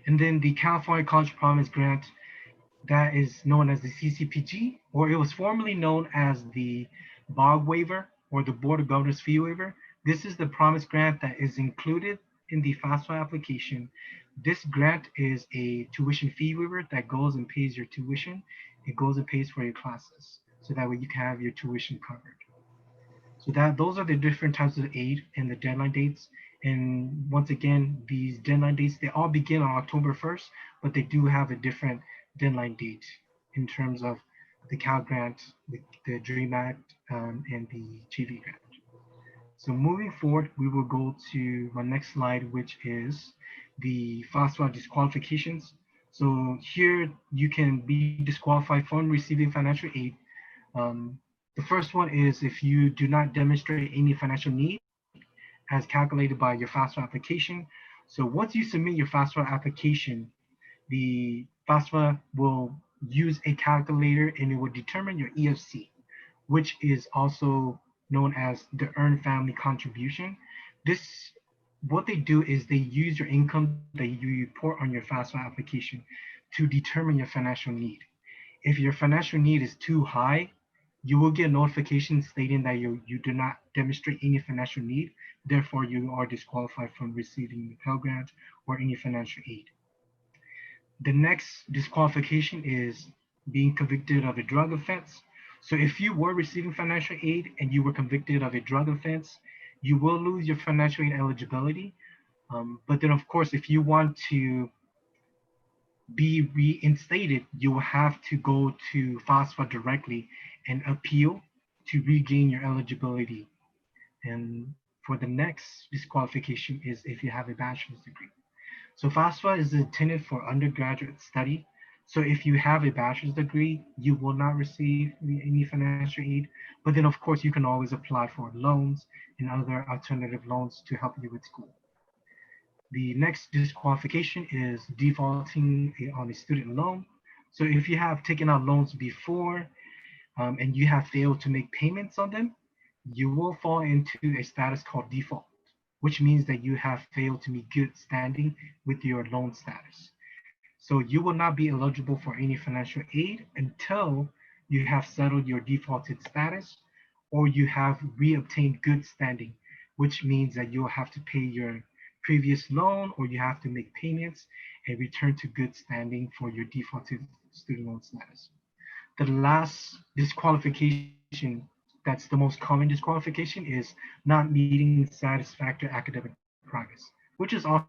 Speaker 17: And then the California College Promise Grant, that is known as the CCPG, or it was formerly known as the BOG waiver or the Board of Governors fee waiver. This is the promise grant that is included in the FAFSA application. This grant is a tuition fee waiver that goes and pays your tuition. It goes and pays for your classes. So that way you can have your tuition covered. So those are the different types of aid and the deadline dates. And once again, these deadline dates, they all begin on October 1st, but they do have a different deadline date in terms of the Cal Grant, the Dream Act, and the GV Grant. So moving forward, we will go to my next slide, which is the FAFSA disqualifications. So here you can be disqualified from receiving financial aid. The first one is if you do not demonstrate any financial need as calculated by your FAFSA application. So once you submit your FAFSA application, the FAFSA will use a calculator and it will determine your EFC, which is also known as the Earned Family Contribution. What they do is they use your income that you report on your FAFSA application to determine your financial need. If your financial need is too high, you will get notifications stating that you do not demonstrate any financial need, therefore you are disqualified from receiving the Pell Grant or any financial aid. The next disqualification is being convicted of a drug offense. So if you were receiving financial aid and you were convicted of a drug offense, you will lose your financial aid eligibility. But then of course, if you want to be reinstated, you will have to go to FAFSA directly and appeal to regain your eligibility. And for the next disqualification is if you have a bachelor's degree. So FAFSA is intended for undergraduate study. So if you have a bachelor's degree, you will not receive any financial aid. But then of course, you can always apply for loans and other alternative loans to help you with school. The next disqualification is defaulting on a student loan. So if you have taken out loans before and you have failed to make payments on them, you will fall into a status called default, which means that you have failed to meet good standing with your loan status. So you will not be eligible for any financial aid until you have settled your defaulted status or you have reobtained good standing, which means that you'll have to pay your previous loan or you have to make payments and return to good standing for your defaulted student loan status. The last disqualification, that's the most common disqualification, is not meeting satisfactory academic progress, which is also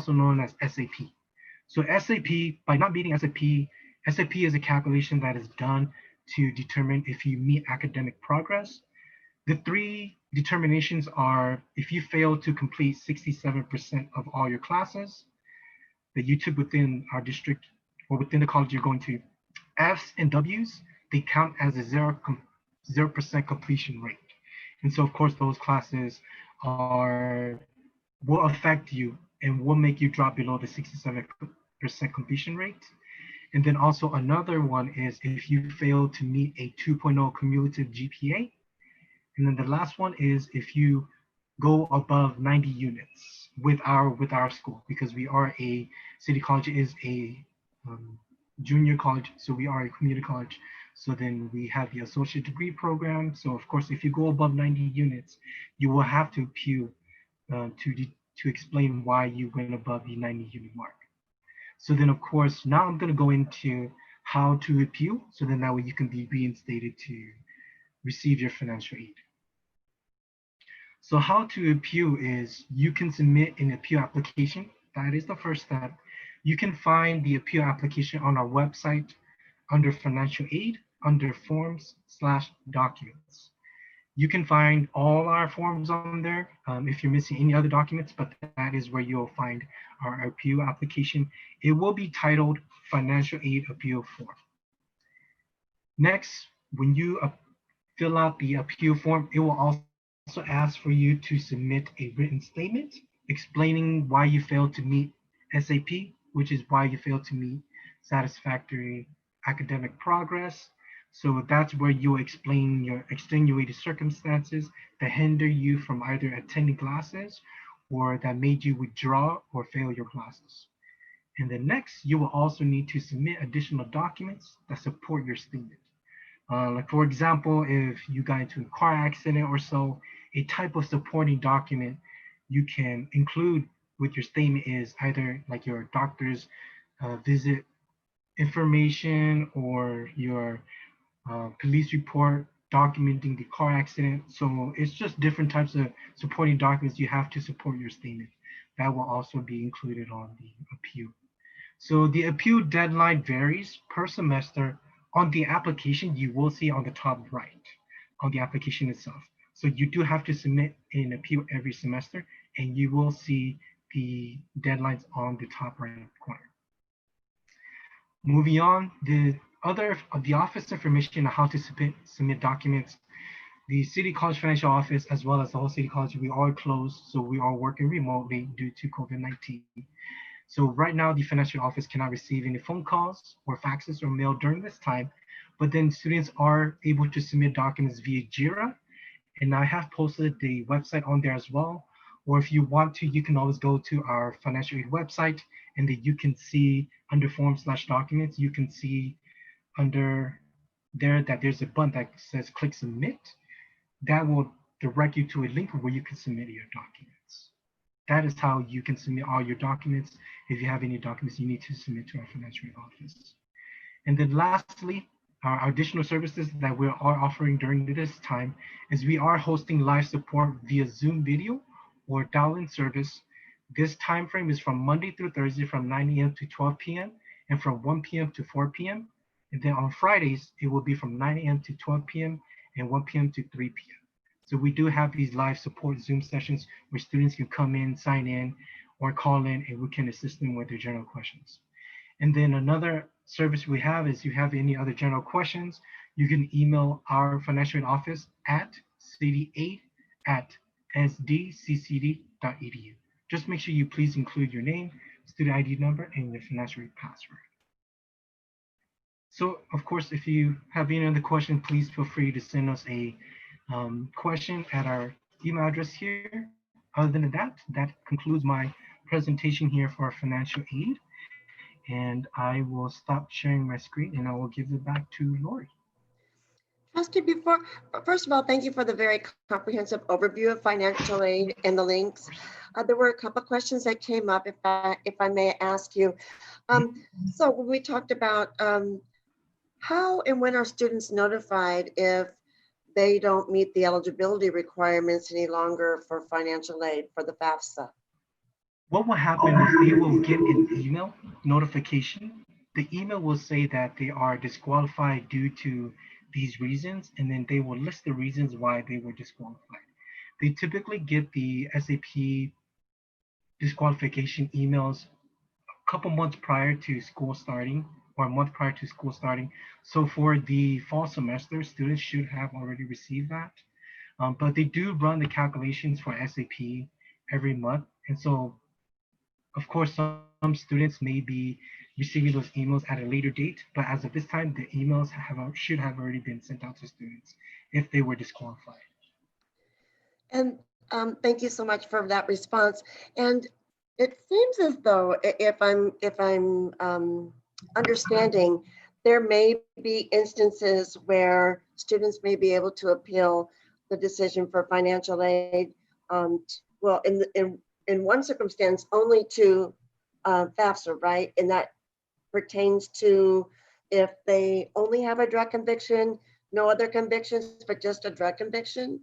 Speaker 17: known as SAP. So SAP, by not meeting SAP is a calculation that is done to determine if you meet academic progress. The three determinations are if you fail to complete 67% of all your classes that you took within our district or within the college you're going to. F's and W's, they count as a 0% completion rate. And so of course those classes will affect you and will make you drop below the 67% completion rate. And then also another one is if you fail to meet a 2.0 cumulative GPA. And then the last one is if you go above 90 units with our school, because we are a City College is a junior college, so we are a community college. So then we have the associate degree program. So of course, if you go above 90 units, you will have to appeal to explain why you went above the 90 unit mark. So then of course, now I'm going to go into how to appeal. So then that way you can be reinstated to receive your financial aid. So how to appeal is you can submit an appeal application. That is the first step. You can find the appeal application on our website under financial aid, under forms/documents. You can find all our forms on there if you're missing any other documents, but that is where you'll find our appeal application. It will be titled Financial Aid Appeal Form. Next, when you fill out the appeal form, it will also ask for you to submit a written statement explaining why you failed to meet SAP, which is why you failed to meet satisfactory academic progress. So that's where you explain your extenuating circumstances that hinder you from either attending classes or that made you withdraw or fail your classes. And then next, you will also need to submit additional documents that support your statement. Like for example, if you got into a car accident or so, a type of supporting document you can include with your statement is either like your doctor's visit information or your police report documenting the car accident. So it's just different types of supporting documents you have to support your statement. That will also be included on the appeal. So the appeal deadline varies per semester. On the application, you will see on the top right on the application itself. So you do have to submit an appeal every semester, and you will see the deadlines on the top right corner. Moving on, the office information on how to submit documents. The City College Financial Office, as well as the whole City College, we are closed, so we are working remotely due to COVID-19. So right now, the financial office cannot receive any phone calls or faxes or mail during this time, but then students are able to submit documents via JIRA, and I have posted the website on there as well. Or if you want to, you can always go to our financial aid website, and then you can see under forms/documents, you can see under there that there's a button that says click submit. That will direct you to a link where you can submit your documents. That is how you can submit all your documents. If you have any documents you need to submit to our financial aid office. And then lastly, our additional services that we are offering during this time is we are hosting live support via Zoom video or dial-in service. This time frame is from Monday through Thursday from 9 a.m. to 12 p.m. and from 1 p.m. to 4 p.m. And then on Fridays, it will be from 9 a.m. to 12 p.m. and 1 p.m. to 3 p.m. So we do have these live support Zoom sessions where students can come in, sign in, or call in, and we can assist them with their general questions. And then another service we have is you have any other general questions, you can email our financial aid office at cityaid@sdccd.edu. Just make sure you please include your name, student ID number, and your financial aid password. So of course, if you have any other question, please feel free to send us a question at our email address here. Other than that, that concludes my presentation here for financial aid. And I will stop sharing my screen and I will give it back to Lori.
Speaker 1: Trustee, first of all, thank you for the very comprehensive overview of financial aid and the links. There were a couple of questions that came up, if I may ask you. So when we talked about how and when are students notified if they don't meet the eligibility requirements any longer for financial aid for the FAFSA?
Speaker 17: What will happen is they will get an email notification. The email will say that they are disqualified due to these reasons, and then they will list the reasons why they were disqualified. They typically get the SAP disqualification emails a couple months prior to school starting, or a month prior to school starting. So for the fall semester, students should have already received that. But they do run the calculations for SAP every month. And so, of course, some students may be receiving those emails at a later date, but as of this time, the emails should have already been sent out to students if they were disqualified.
Speaker 1: And thank you so much for that response. And it seems as though, if I'm understanding, there may be instances where students may be able to appeal the decision for financial aid. Well, in one circumstance, only to FAFSA, right? And that pertains to if they only have a drug conviction, no other convictions, but just a drug conviction?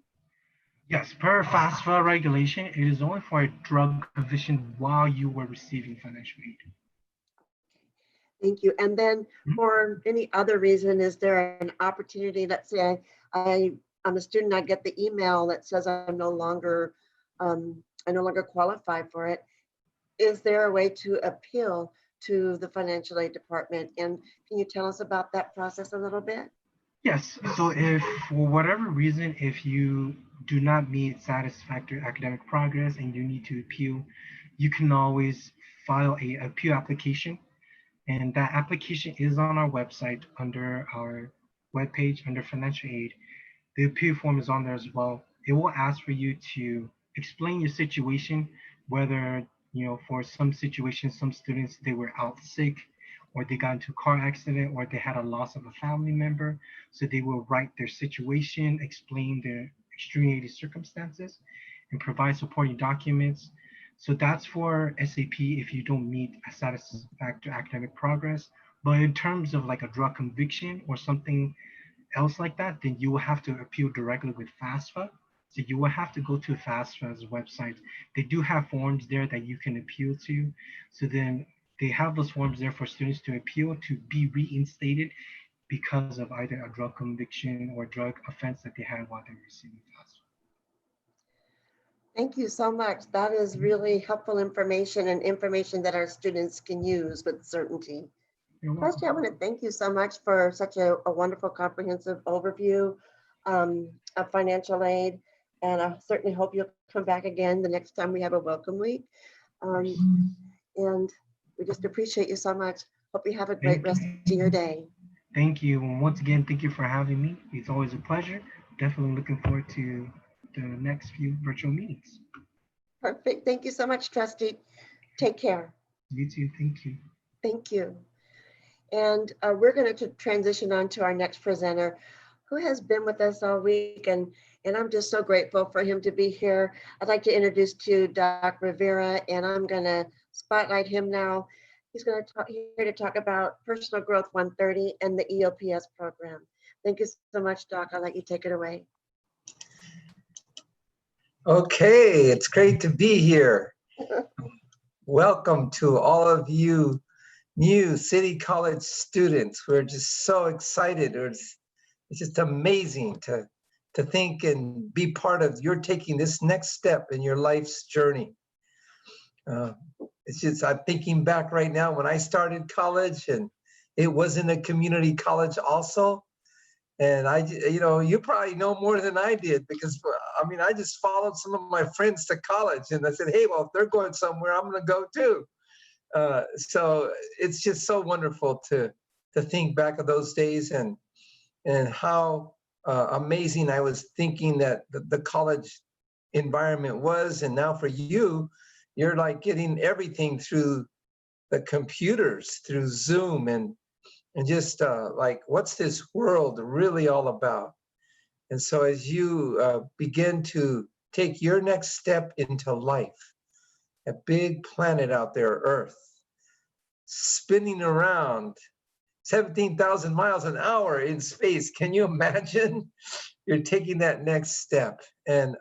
Speaker 17: Yes, per FAFSA regulation, it is only for a drug conviction while you were receiving financial aid.
Speaker 1: Thank you. And then for any other reason, is there an opportunity, let's say I'm a student, I get the email that says I no longer qualify for it. Is there a way to appeal to the financial aid department? And can you tell us about that process a little bit?
Speaker 17: Yes, so if for whatever reason, if you do not meet satisfactory academic progress and you need to appeal, you can always file a appeal application. And that application is on our website under our webpage under financial aid. The appeal form is on there as well. It will ask for you to explain your situation, whether, for some situations, some students, they were out sick, or they got into a car accident, or they had a loss of a family member. So they will write their situation, explain their extenuating circumstances, and provide supporting documents. So that's for SAP if you don't meet a satisfactory academic progress. But in terms of like a drug conviction or something else like that, then you will have to appeal directly with FAFSA. So you will have to go to FAFSA's website. They do have forms there that you can appeal to. So then they have those forms there for students to appeal to be reinstated because of either a drug conviction or drug offense that they had while they were receiving FAFSA.
Speaker 1: Thank you so much. That is really helpful information and information that our students can use with certainty. Trusty, I want to thank you so much for such a wonderful comprehensive overview of financial aid. And I certainly hope you'll come back again the next time we have a welcome week. And we just appreciate you so much. Hope you have a great rest of your day.
Speaker 17: Thank you. And once again, thank you for having me. It's always a pleasure. Definitely looking forward to the next few virtual meetings.
Speaker 1: Perfect. Thank you so much, Trusty. Take care.
Speaker 17: You too. Thank you.
Speaker 1: Thank you. And we're going to transition on to our next presenter, who has been with us all week, and I'm just so grateful for him to be here. I'd like to introduce to you Doc Rivera, and I'm going to spotlight him now. He's going to here to talk about Personal Growth 130 and the EOPS program. Thank you so much, Doc. I'll let you take it away.
Speaker 18: Okay, it's great to be here. Welcome to all of you new City College students. We're just so excited. It's just amazing to think and be part of your taking this next step in your life's journey. It's just, I'm thinking back right now when I started college, and it was in a community college also. And you probably know more than I did, because I just followed some of my friends to college, and I said, hey, well, if they're going somewhere, I'm going to go too. So it's just so wonderful to think back of those days and how amazing I was thinking that the college environment was. And now for you, you're like getting everything through the computers, through Zoom, and just like, what's this world really all about? And so as you begin to take your next step into life, a big planet out there, Earth, spinning around 17,000 miles an hour in space. Can you imagine? You're taking that next step. And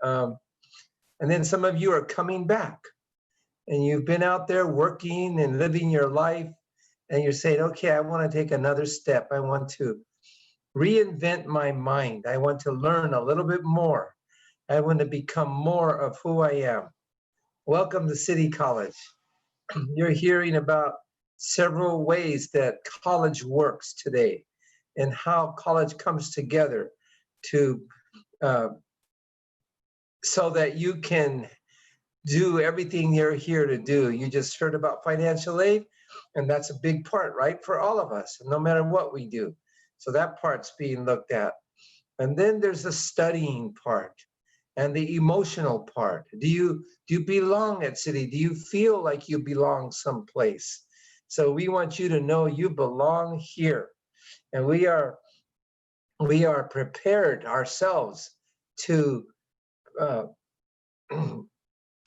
Speaker 18: then some of you are coming back, and you've been out there working and living your life, and you're saying, okay, I want to take another step. I want to reinvent my mind. I want to learn a little bit more. I want to become more of who I am. Welcome to City College. You're hearing about several ways that college works today and how college comes together to so that you can do everything you're here to do. You just heard about financial aid, and that's a big part, right, for all of us, no matter what we do. So that part's being looked at. And then there's the studying part and the emotional part. Do you belong at City? Do you feel like you belong someplace? So we want you to know you belong here. And we are prepared ourselves to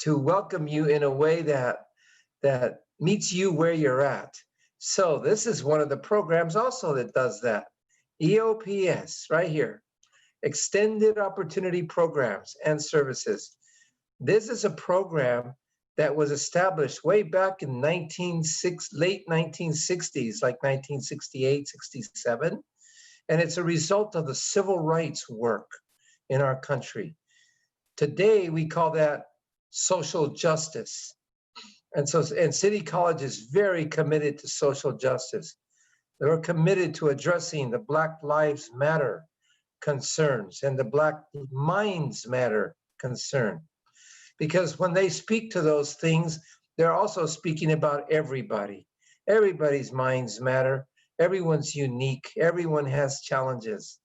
Speaker 18: welcome you in a way that meets you where you're at. So this is one of the programs also that does that. EOPS, right here, Extended Opportunity Programs and Services. This is a program that was established way back in late 1960s, like 1968, 67. And it's a result of the civil rights work in our country. Today, we call that social justice. And City College is very committed to social justice. They're committed to addressing the Black Lives Matter concerns and the Black Minds Matter concern. Because when they speak to those things, they're also speaking about everybody. Everybody's minds matter. Everyone's unique. Everyone has challenges.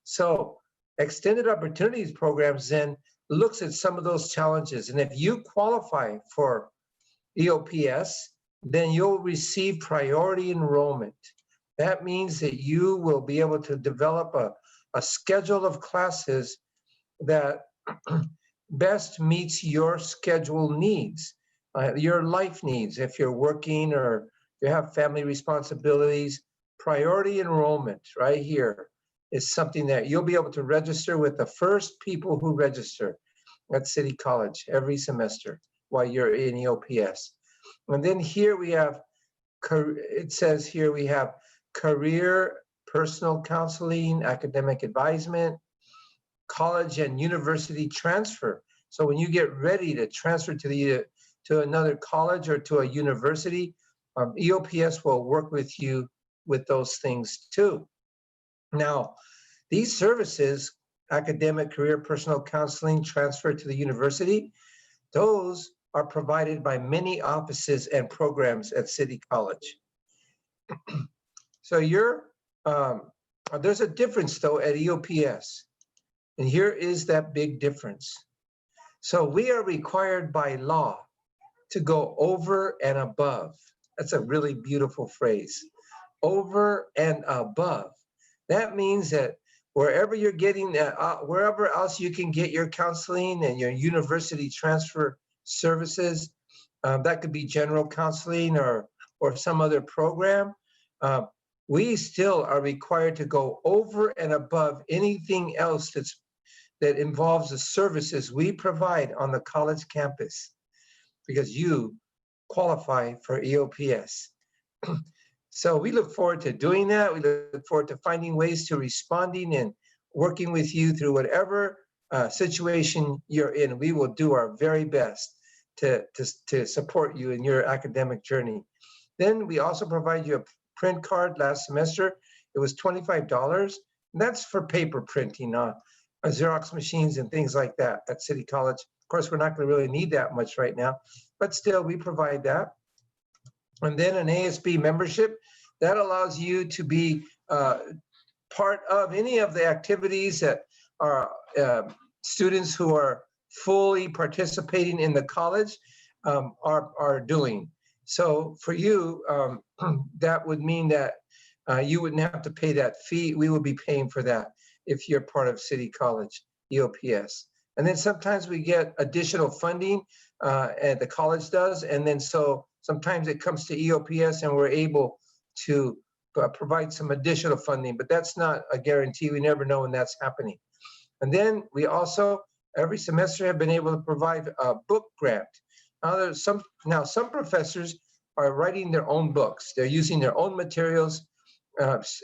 Speaker 18: So Extended Opportunities Programs then looks at some of those challenges. And if you qualify for EOPS, then you'll receive priority enrollment. That means that you will be able to develop a schedule of classes that best meets your schedule needs, your life needs. If you're working or you have family responsibilities, priority enrollment right here is something that you'll be able to register with the first people who register at City College every semester while you're in EOPS. And then here we have, it says here we have career, personal counseling, academic advisement, college and university transfer. So when you get ready to transfer to another college or to a university, EOPS will work with you with those things too. Now, these services, academic, career, personal counseling, transfer to the university, those are provided by many offices and programs at City College. So there's a difference though at EOPS. And here is that big difference. So we are required by law to go over and above. That's a really beautiful phrase. Over and above. That means that wherever you're getting, wherever else you can get your counseling and your university transfer services, that could be general counseling or some other program, we still are required to go over and above anything else that involves the services we provide on the college campus, because you qualify for EOPS. So we look forward to doing that. We look forward to finding ways to responding and working with you through whatever situation you're in. We will do our very best to support you in your academic journey. Then we also provide you a print card. Last semester, it was $25. And that's for paper printing, Xerox machines and things like that at City College. Of course, we're not going to really need that much right now, but still we provide that. And then an ASB membership that allows you to be part of any of the activities that are students who are fully participating in the college are doing. So for you, that would mean that you wouldn't have to pay that fee. We would be paying for that if you're part of City College EOPS. And then sometimes we get additional funding, and the college does. And then so sometimes it comes to EOPS and we're able to provide some additional funding, but that's not a guarantee. We never know when that's happening. And then we also, every semester, have been able to provide a book grant. Now some professors are writing their own books. They're using their own materials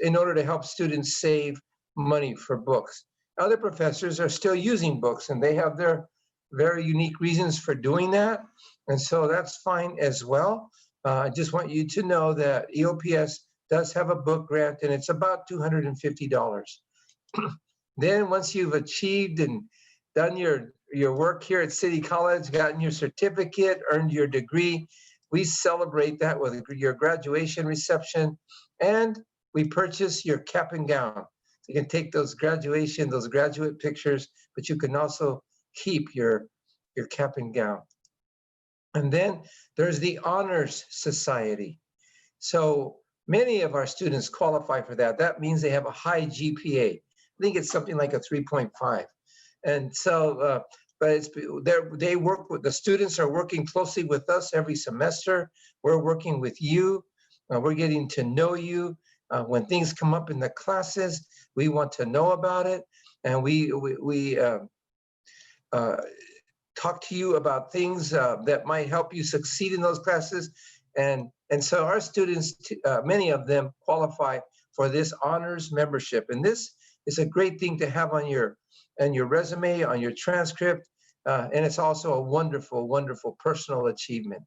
Speaker 18: in order to help students save money for books. Other professors are still using books and they have their very unique reasons for doing that. And so that's fine as well. I just want you to know that EOPS does have a book grant and it's about $250. Then once you've achieved and done your work here at City College, gotten your certificate, earned your degree, we celebrate that with your graduation reception, and we purchase your cap and gown. So you can take those graduate pictures, but you can also keep your cap and gown. And then there's the Honors Society. So many of our students qualify for that. That means they have a high GPA. I think it's something like a 3.5. And so, but they work with, the students are working closely with us every semester. We're working with you. We're getting to know you. When things come up in the classes, we want to know about it. And we talk to you about things that might help you succeed in those classes. And so our students, many of them qualify for this honors membership. And this is a great thing to have on your resume, on your transcript. And it's also a wonderful, wonderful personal achievement.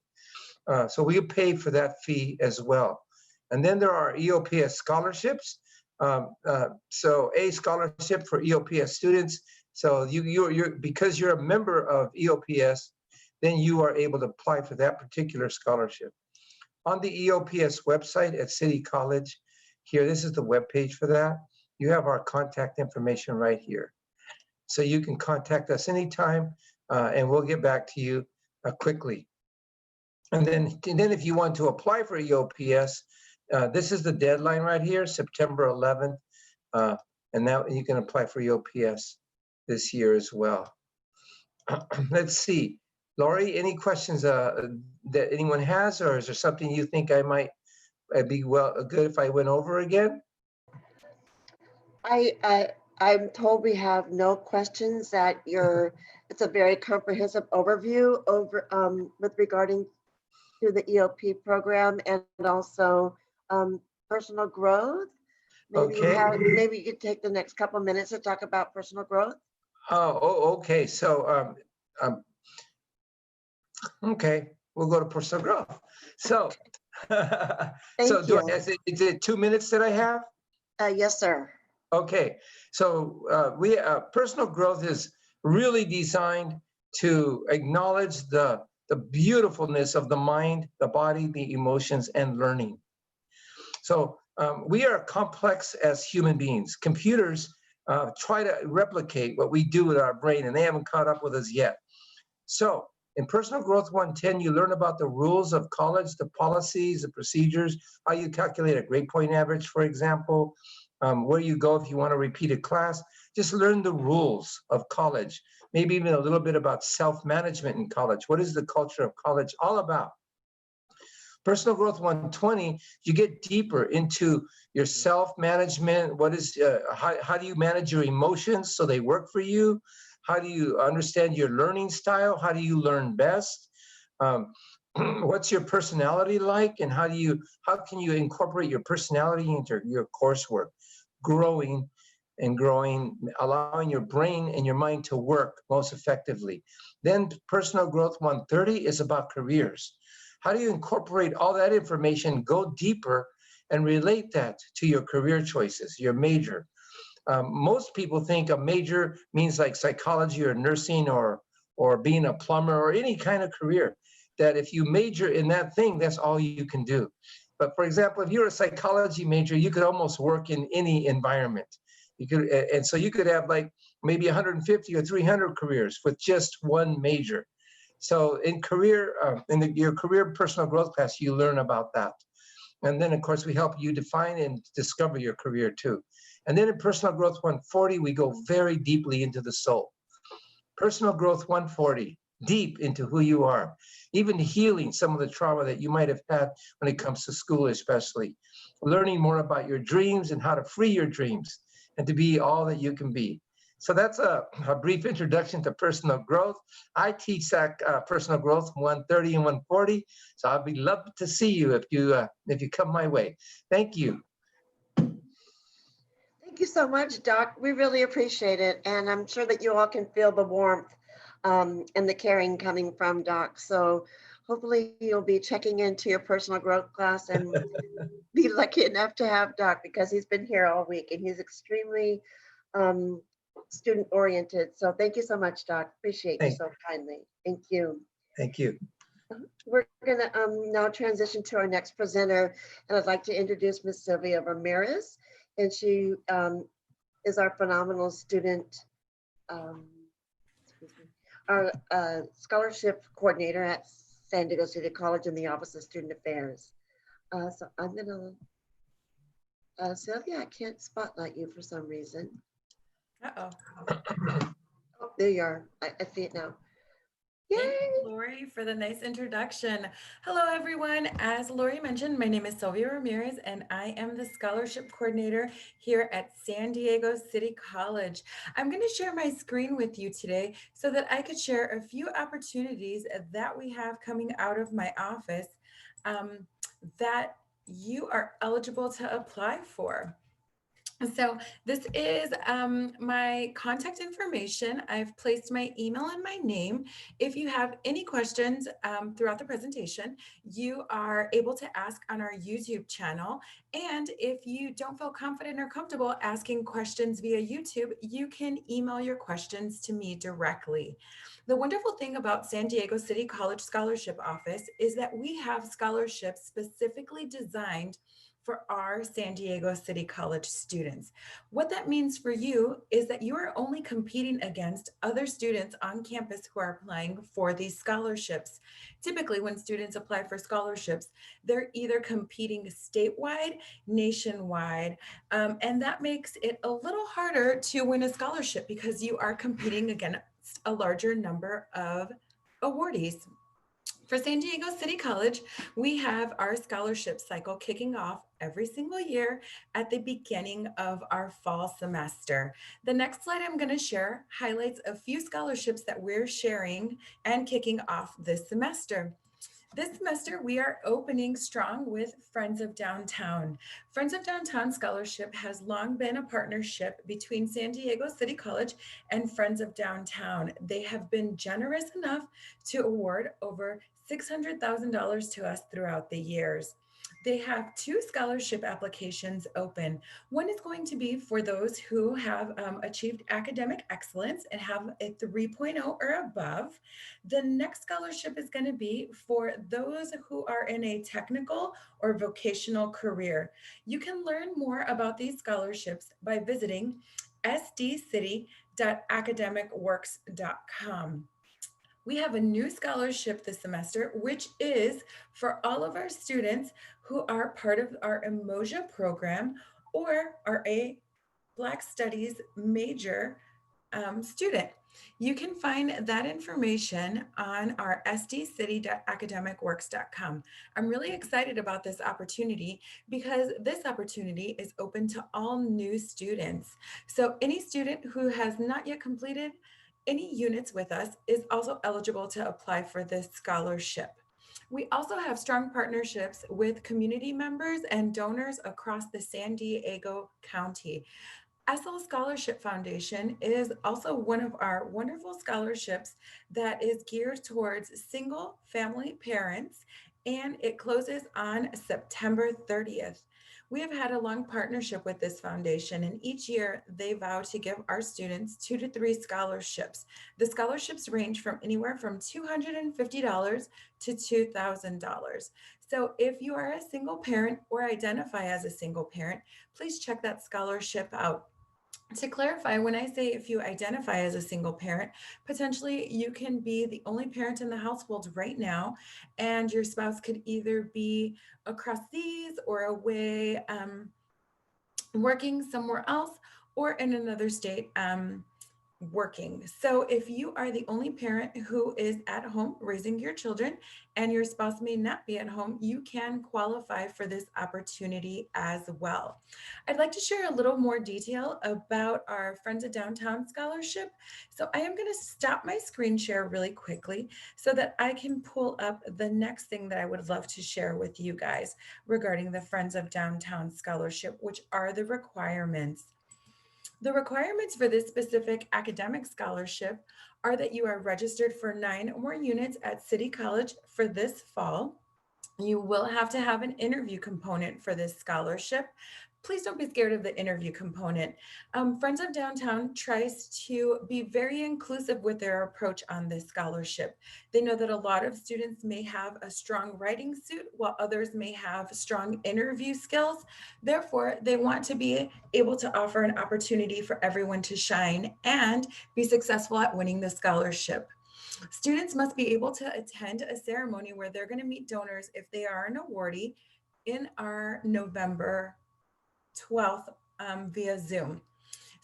Speaker 18: So we pay for that fee as well. And then there are EOPS scholarships. So a scholarship for EOPS students. So you're because you're a member of EOPS, then you are able to apply for that particular scholarship. On the EOPS website at City College, here, this is the web page for that. You have our contact information right here. So you can contact us anytime and we'll get back to you quickly. And then if you want to apply for EOPS, this is the deadline right here, September 11th. And now you can apply for EOPS this year as well. Let's see. Lori, any questions that anyone has, or is there something you think I might be good if I went over again?
Speaker 1: I'm told we have no questions, that it's a very comprehensive overview with regarding to the EOP program and also personal growth. Maybe you could take the next couple of minutes to talk about personal growth.
Speaker 18: Oh, okay. So, okay, we'll go to personal growth. So, is it 2 minutes that I have?
Speaker 1: Yes, sir.
Speaker 18: Okay, so personal growth is really designed to acknowledge the beautifulness of the mind, the body, the emotions, and learning. So we are complex as human beings. Computers try to replicate what we do with our brain, and they haven't caught up with us yet. So in Personal Growth 110, you learn about the rules of college, the policies, the procedures, how you calculate a grade point average, for example, where you go if you want to repeat a class. Just learn the rules of college, maybe even a little bit about self-management in college. What is the culture of college all about? Personal Growth 120, you get deeper into your self-management. What is how do you manage your emotions so they work for you? How do you understand your learning style? How do you learn best? What's your personality like, and how can you incorporate your personality into your coursework? Growing, allowing your brain and your mind to work most effectively. Then Personal Growth 130 is about careers. How do you incorporate all that information, go deeper, and relate that to your career choices, your major? Most people think a major means like psychology or nursing or being a plumber or any kind of career, that if you major in that thing, that's all you can do. But for example, if you're a psychology major, you could almost work in any environment. You could, and so you could have like maybe 150 or 300 careers with just one major. So in career, your career personal growth class, you learn about that. And then of course we help you define and discover your career too. And then in Personal Growth 140, we go very deeply into the soul. Personal Growth 140, deep into who you are, even healing some of the trauma that you might have had when it comes to school, especially. Learning more about your dreams and how to free your dreams and to be all that you can be. So that's a brief introduction to personal growth. I teach that Personal Growth 130 and 140. So I'd be love to see you if you come my way. Thank you.
Speaker 1: Thank you so much, Doc. We really appreciate it. And I'm sure that you all can feel the warmth and the caring coming from Doc. So hopefully you'll be checking into your personal growth class and be lucky enough to have Doc, because he's been here all week and he's extremely student oriented. So thank you so much, Doc. Appreciate you so kindly. Thank you.
Speaker 18: Thank you.
Speaker 1: We're gonna now transition to our next presenter, and I'd like to introduce Ms. Sylvia Ramirez, and she is our phenomenal student, our scholarship coordinator at San Diego City College in the Office of Student Affairs. So I'm gonna, Sylvia, I can't spotlight you for some reason.
Speaker 19: Uh-oh.
Speaker 1: Oh, there you are. I see it now.
Speaker 19: Thank you, Lori, for the nice introduction. Hello, everyone. As Lori mentioned, my name is Sylvia Ramirez, and I am the scholarship coordinator here at San Diego City College. I'm going to share my screen with you today so that I could share a few opportunities that we have coming out of my office that you are eligible to apply for. So this is my contact information. I've placed my email and my name. If you have any questions throughout the presentation, you are able to ask on our YouTube channel. And if you don't feel confident or comfortable asking questions via YouTube, you can email your questions to me directly. The wonderful thing about San Diego City College Scholarship Office is that we have scholarships specifically designed for our San Diego City College students. What that means for you is that you are only competing against other students on campus who are applying for these scholarships. Typically, when students apply for scholarships, they're either competing statewide, nationwide, and that makes it a little harder to win a scholarship because you are competing against a larger number of awardees. For San Diego City College, we have our scholarship cycle kicking off every single year at the beginning of our fall semester. The next slide I'm going to share highlights a few scholarships that we're sharing and kicking off this semester. This semester, we are opening strong with Friends of Downtown. Friends of Downtown Scholarship has long been a partnership between San Diego City College and Friends of Downtown. They have been generous enough to award over $600,000 to us throughout the years. They have 2 scholarship applications open. One is going to be for those who have achieved academic excellence and have a 3.0 or above. The next scholarship is going to be for those who are in a technical or vocational career. You can learn more about these scholarships by visiting sdcity.academicworks.com. We have a new scholarship this semester, which is for all of our students who are part of our Emoja program or are a Black Studies major student. You can find that information on our sdcity.academicworks.com. I'm really excited about this opportunity because this opportunity is open to all new students. So any student who has not yet completed any units with us is also eligible to apply for this scholarship. We also have strong partnerships with community members and donors across the San Diego County. SL Scholarship Foundation is also one of our wonderful scholarships that is geared towards single family parents, and it closes on September 30th. We have had a long partnership with this foundation, and each year they vow to give our students 2 to 3 scholarships. The scholarships range from anywhere from $250 to $2,000. So if you are a single parent or identify as a single parent, please check that scholarship out. To clarify, when I say if you identify as a single parent, potentially you can be the only parent in the household right now, and your spouse could either be across seas or away working somewhere else or in another state working. So if you are the only parent who is at home raising your children and your spouse may not be at home, you can qualify for this opportunity as well. I'd like to share a little more detail about our Friends of Downtown Scholarship. So I am going to stop my screen share really quickly so that I can pull up the next thing that I would love to share with you guys regarding the Friends of Downtown Scholarship, which are the requirements. The requirements for this specific academic scholarship are that you are registered for 9 or more units at City College for this fall. You will have to have an interview component for this scholarship. Please don't be scared of the interview component. Friends of Downtown tries to be very inclusive with their approach on this scholarship. They know that a lot of students may have a strong writing suit while others may have strong interview skills. Therefore, they want to be able to offer an opportunity for everyone to shine and be successful at winning the scholarship. Students must be able to attend a ceremony where they're going to meet donors if they are an awardee in our November 12th via Zoom.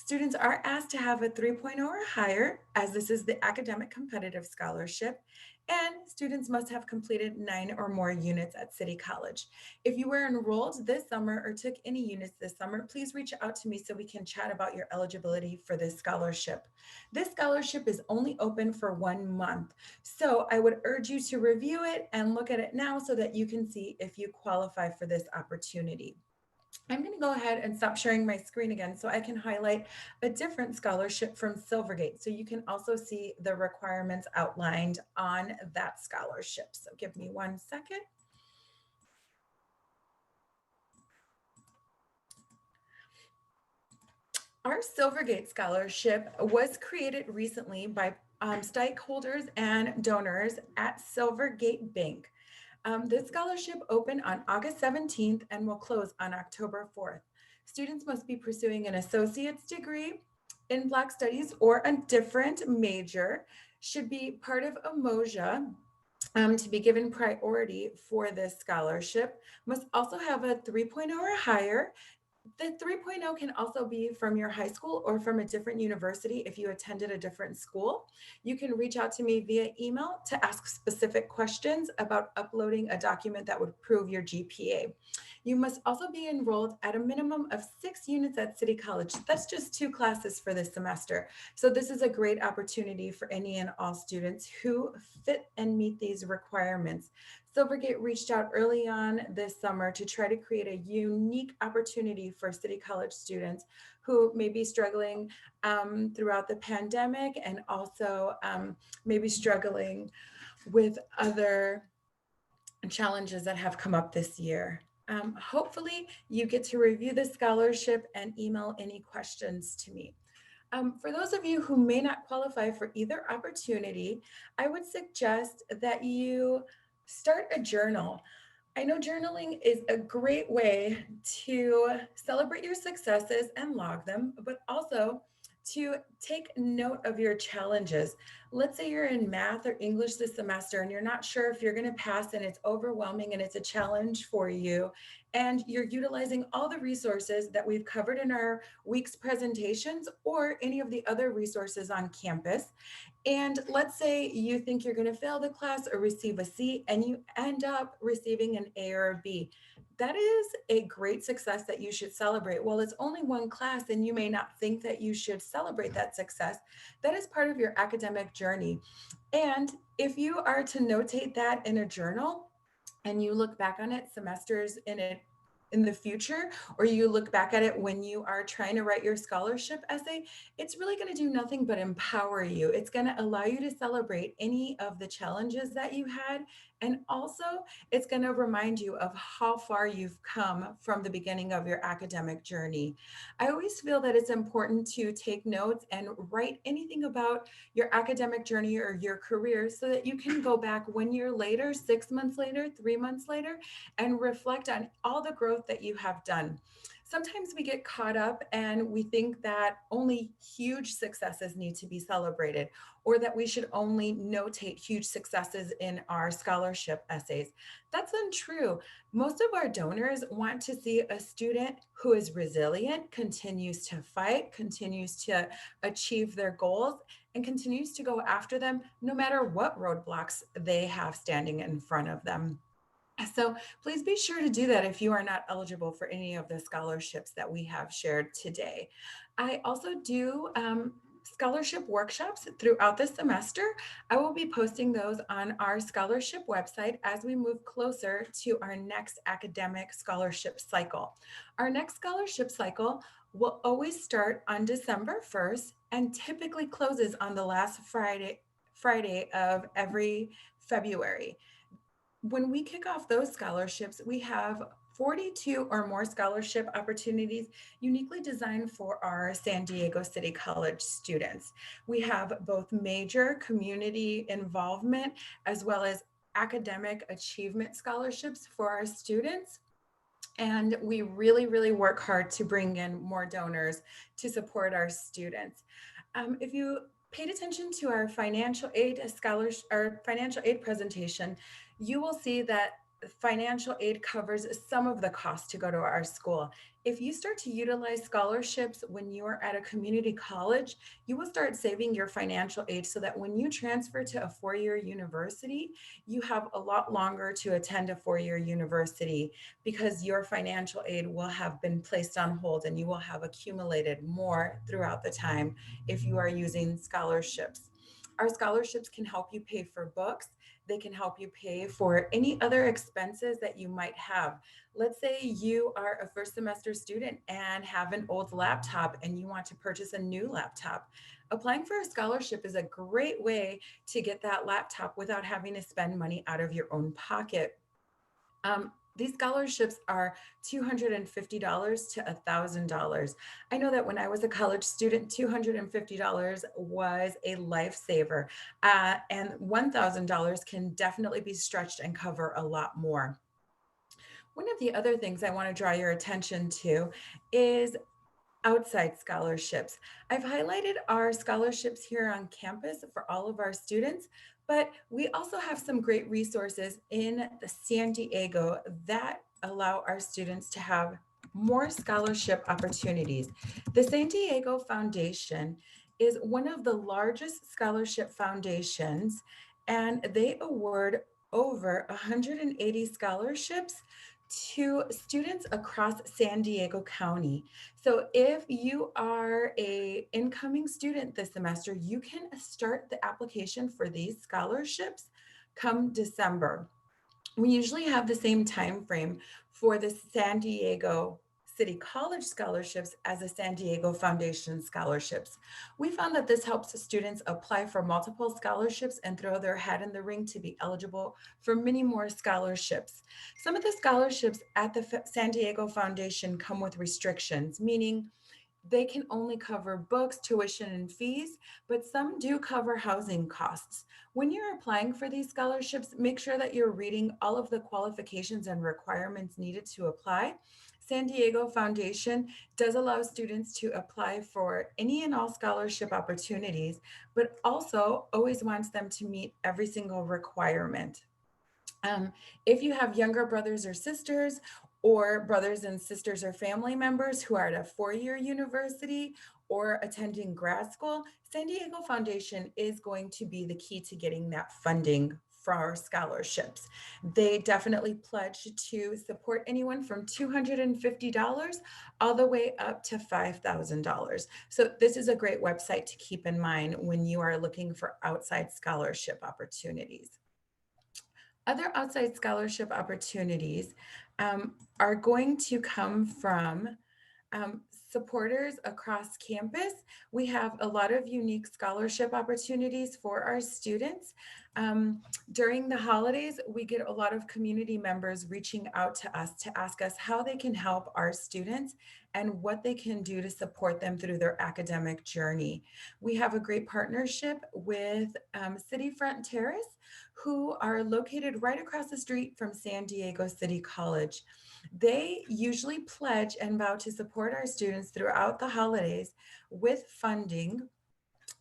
Speaker 19: Students are asked to have a 3.0 or higher, as this is the academic competitive scholarship, and students must have completed 9 or more units at City College. If you were enrolled this summer or took any units this summer, please reach out to me so we can chat about your eligibility for this scholarship. This scholarship is only open for 1 month, so I would urge you to review it and look at it now so that you can see if you qualify for this opportunity. I'm going to go ahead and stop sharing my screen again so I can highlight a different scholarship from Silvergate so you can also see the requirements outlined on that scholarship. So give me 1 second. Our Silvergate Scholarship was created recently by stakeholders and donors at Silvergate Bank. This scholarship opened on August 17th and will close on October 4th. Students must be pursuing an associate's degree in Black Studies or a different major, should be part of Umoja to be given priority for this scholarship, must also have a 3.0 or higher. The 3.0 can also be from your high school or from a different university if you attended a different school. You can reach out to me via email to ask specific questions about uploading a document that would prove your GPA. You must also be enrolled at a minimum of 6 units at City College. That's just 2 classes for this semester. So this is a great opportunity for any and all students who fit and meet these requirements. Silvergate reached out early on this summer to try to create a unique opportunity for City College students who may be struggling throughout the pandemic and also maybe struggling with other challenges that have come up this year. Hopefully you get to review the scholarship and email any questions to me. For those of you who may not qualify for either opportunity, I would suggest that you start a journal. I know journaling is a great way to celebrate your successes and log them, but also to take note of your challenges. Let's say you're in math or English this semester and you're not sure if you're going to pass and it's overwhelming and it's a challenge for you. And you're utilizing all the resources that we've covered in our week's presentations or any of the other resources on campus. And let's say you think you're going to fail the class or receive a C and you end up receiving an A or a B. That is a great success that you should celebrate. While it's only 1 class and you may not think that you should celebrate that success, that is part of your academic journey. And if you are to notate that in a journal and you look back on it semesters in the future, or you look back at it when you are trying to write your scholarship essay, it's really going to do nothing but empower you. It's going to allow you to celebrate any of the challenges that you had. And also it's going to remind you of how far you've come from the beginning of your academic journey. I always feel that it's important to take notes and write anything about your academic journey or your career so that you can go back 1 year later, 6 months later, 3 months later, and reflect on all the growth that you have done. Sometimes we get caught up and we think that only huge successes need to be celebrated, or that we should only notate huge successes in our scholarship essays. That's untrue. Most of our donors want to see a student who is resilient, continues to fight, continues to achieve their goals, and continues to go after them no matter what roadblocks they have standing in front of them. So please be sure to do that if you are not eligible for any of the scholarships that we have shared today. I also do scholarship workshops throughout the semester. I will be posting those on our scholarship website as we move closer to our next academic scholarship cycle. Our next scholarship cycle will always start on December 1st and typically closes on the last Friday of every February. When we kick off those scholarships, we have 42 or more scholarship opportunities uniquely designed for our San Diego City College students. We have both major community involvement as well as academic achievement scholarships for our students. And we really, really work hard to bring in more donors to support our students. If you paid attention to our financial aid presentation, you will see that financial aid covers some of the cost to go to our school. If you start to utilize scholarships when you are at a community college, you will start saving your financial aid so that when you transfer to a four-year university, you have a lot longer to attend a four-year university because your financial aid will have been placed on hold and you will have accumulated more throughout the time if you are using scholarships. Our scholarships can help you pay for books. They can help you pay for any other expenses that you might have. Let's say you are a first semester student and have an old laptop and you want to purchase a new laptop. Applying for a scholarship is a great way to get that laptop without having to spend money out of your own pocket. These scholarships are $250 to $1,000. I know that when I was a college student, $250 was a lifesaver, and $1,000 can definitely be stretched and cover a lot more. One of the other things I want to draw your attention to is outside scholarships. I've highlighted our scholarships here on campus for all of our students, but we also have some great resources in San Diego that allow our students to have more scholarship opportunities. The San Diego Foundation is one of the largest scholarship foundations, and they award over 180 scholarships to students across San Diego County. So if you are an incoming student this semester, you can start the application for these scholarships come December. We usually have the same time frame for the San Diego City College scholarships as the San Diego Foundation scholarships. We found that this helps students apply for multiple scholarships and throw their hat in the ring to be eligible for many more scholarships. Some of the scholarships at the San Diego Foundation come with restrictions, meaning they can only cover books, tuition, and fees, but some do cover housing costs. When you're applying for these scholarships, make sure that you're reading all of the qualifications and requirements needed to apply. San Diego Foundation does allow students to apply for any and all scholarship opportunities, but also always wants them to meet every single requirement. If you have younger brothers or sisters, or brothers and sisters or family members who are at a four-year university or attending grad school, San Diego Foundation is going to be the key to getting that funding for our scholarships. They definitely pledge to support anyone from $250 all the way up to $5,000. So this is a great website to keep in mind when you are looking for outside scholarship opportunities. Other outside scholarship opportunities are going to come from supporters across campus. We have a lot of unique scholarship opportunities for our students. During the holidays, we get a lot of community members reaching out to us to ask us how they can help our students and what they can do to support them through their academic journey. We have a great partnership with City Front Terrace, who are located right across the street from San Diego City College. They usually pledge and vow to support our students throughout the holidays with funding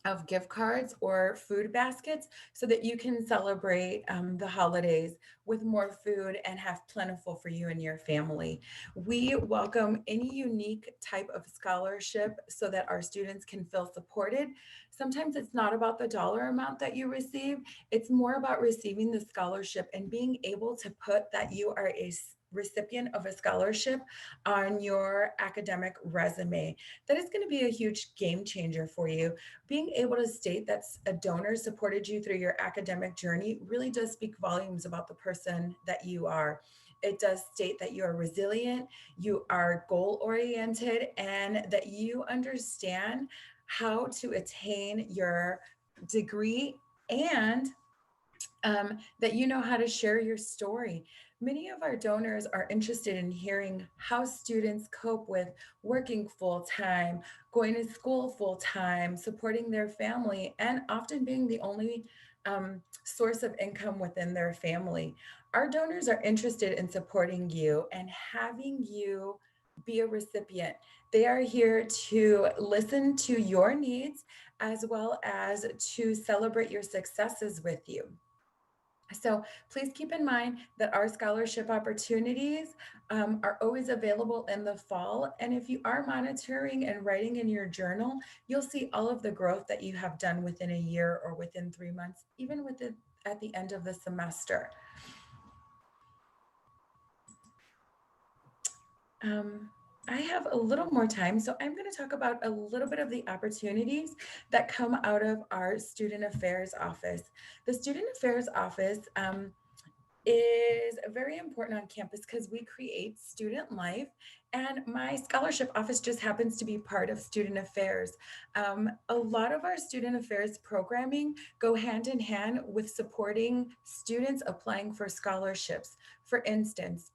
Speaker 19: of gift cards or food baskets so that you can celebrate the holidays with more food and have plentiful for you and your family. We welcome any unique type of scholarship so that our students can feel supported. Sometimes it's not about the dollar amount that you receive, it's more about receiving the scholarship and being able to put that you are a recipient of a scholarship on your academic resume. That is going to be a huge game changer for you. Being able to state that a donor supported you through your academic journey really does speak volumes about the person that you are. It does state that you are resilient, you are goal-oriented, and that you understand how to attain your degree and that you know how to share your story. Many of our donors are interested in hearing how students cope with working full-time, going to school full-time, supporting their family, and often being the only source of income within their family. Our donors are interested in supporting you and having you be a recipient. They are here to listen to your needs as well as to celebrate your successes with you. So please keep in mind that our scholarship opportunities are always available in the fall. And if you are monitoring and writing in your journal, you'll see all of the growth that you have done within a year or within 3 months, even at the end of the semester. I have a little more time, so I'm going to talk about a little bit of the opportunities that come out of our Student Affairs Office. The Student Affairs Office is very important on campus because we create student life, and my scholarship office just happens to be part of Student Affairs. A lot of our Student Affairs programming go hand in hand with supporting students applying for scholarships. For instance,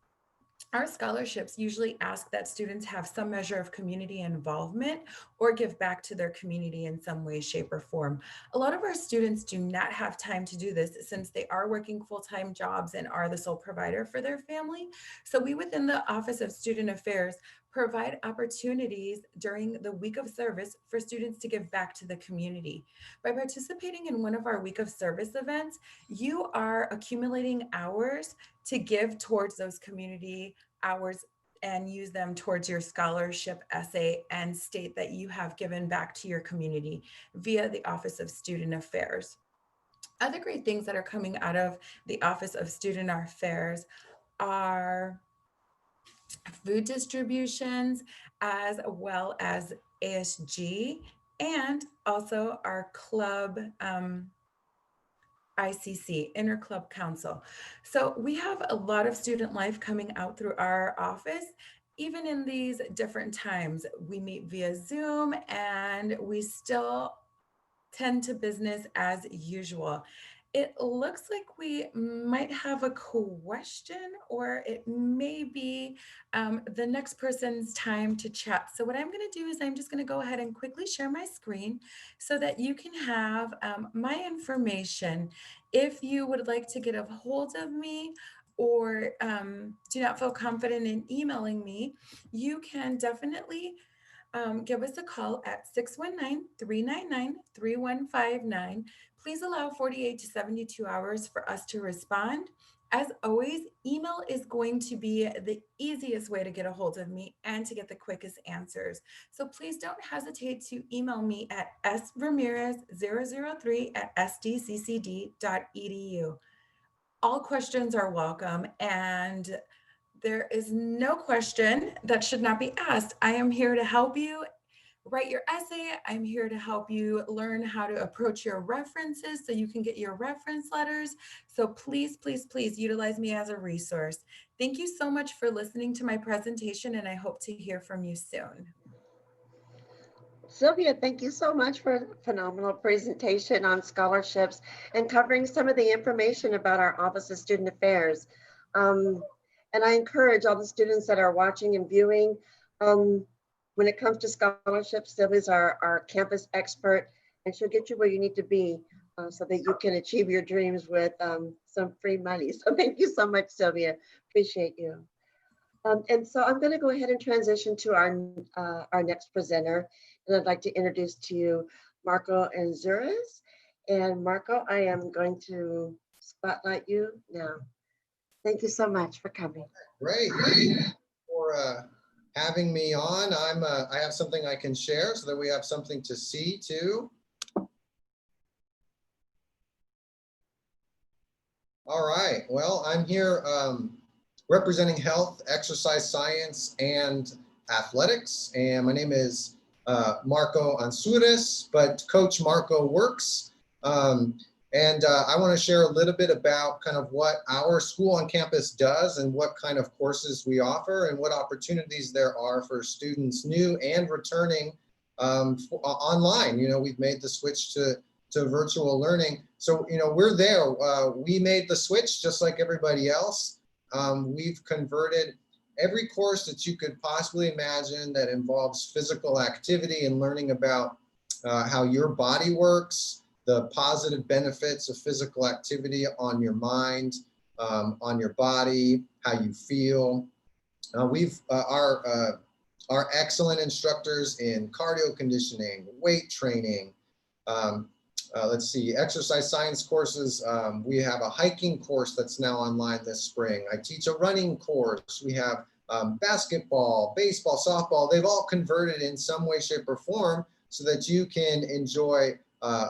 Speaker 19: our scholarships usually ask that students have some measure of community involvement or give back to their community in some way, shape, or form. A lot of our students do not have time to do this since they are working full-time jobs and are the sole provider for their family. So we within the Office of Student Affairs provide opportunities during the week of service for students to give back to the community. By participating in one of our week of service events, you are accumulating hours to give towards those community hours and use them towards your scholarship essay and state that you have given back to your community via the Office of Student Affairs. Other great things that are coming out of the Office of Student Affairs are food distributions, as well as ASG, and also our club ICC, Interclub Council. So we have a lot of student life coming out through our office. Even in these different times, we meet via Zoom and we still tend to business as usual. It looks like we might have a question, or it may be the next person's time to chat. So what I'm going to do is I'm just going to go ahead and quickly share my screen so that you can have my information. If you would like to get a hold of me or do not feel confident in emailing me, you can definitely give us a call at 619-399-3159. Please allow 48 to 72 hours for us to respond. As always, email is going to be the easiest way to get a hold of me and to get the quickest answers. So please don't hesitate to email me at sramirez003@sdccd.edu. All questions are welcome, and there is no question that should not be asked. I am here to help you write your essay. I'm here to help you learn how to approach your references so you can get your reference letters. So please, please, please utilize me as a resource. Thank you so much for listening to my presentation, and I hope to hear from you soon.
Speaker 1: Sylvia, thank you so much for a phenomenal presentation on scholarships and covering some of the information about our Office of Student Affairs. And I encourage all the students that are watching and viewing, when it comes to scholarships, Sylvia's our campus expert, and she'll get you where you need to be so that you can achieve your dreams with some free money. So thank you so much, Sylvia. Appreciate you. And so I'm going to go ahead and transition to our next presenter. And I'd like to introduce to you Marco Anzures. And Marco, I am going to spotlight you now. Thank you so much for coming.
Speaker 20: Great. For having me on. I have something I can share so that we have something to see too. All right. Well, I'm here representing health, exercise science, and athletics. And my name is Marco Anzures, but Coach Marco works. I want to share a little bit about kind of what our school on campus does and what kind of courses we offer and what opportunities there are for students new and returning online. You know, we've made the switch to virtual learning. So, you know, we're there. We made the switch just like everybody else. We've converted every course that you could possibly imagine that involves physical activity and learning about how your body works, the positive benefits of physical activity on your mind, on your body, how you feel. Our excellent instructors in cardio conditioning, weight training, let's see, exercise science courses. We have a hiking course that's now online this spring. I teach a running course. We have basketball, baseball, softball. They've all converted in some way, shape, or form so that you can enjoy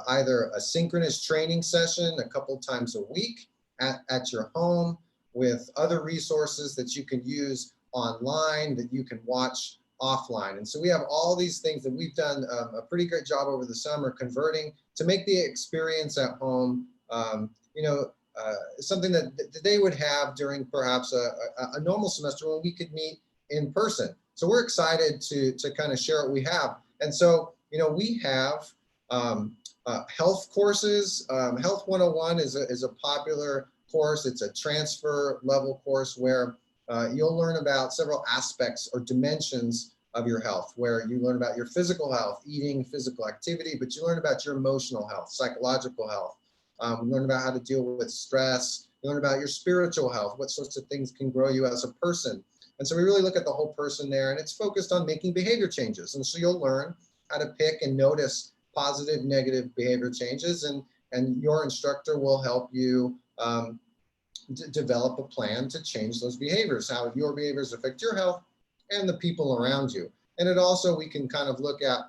Speaker 20: either a synchronous training session a couple times a week at your home with other resources that you can use online that you can watch offline. And so we have all these things that we've done a pretty great job over the summer converting to make the experience at home, something that they would have during perhaps a normal semester when we could meet in person. So we're excited to kind of share what we have. And so, we have health courses. Health 101 is a popular course. It's a transfer level course where you'll learn about several aspects or dimensions of your health, where you learn about your physical health, eating, physical activity, but you learn about your emotional health, psychological health. You learn about how to deal with stress. You learn about your spiritual health, what sorts of things can grow you as a person. And so we really look at the whole person there, and it's focused on making behavior changes. And so you'll learn how to pick and notice positive, negative behavior changes, and your instructor will help you develop a plan to change those behaviors, how your behaviors affect your health and the people around you. And it also, we can kind of look at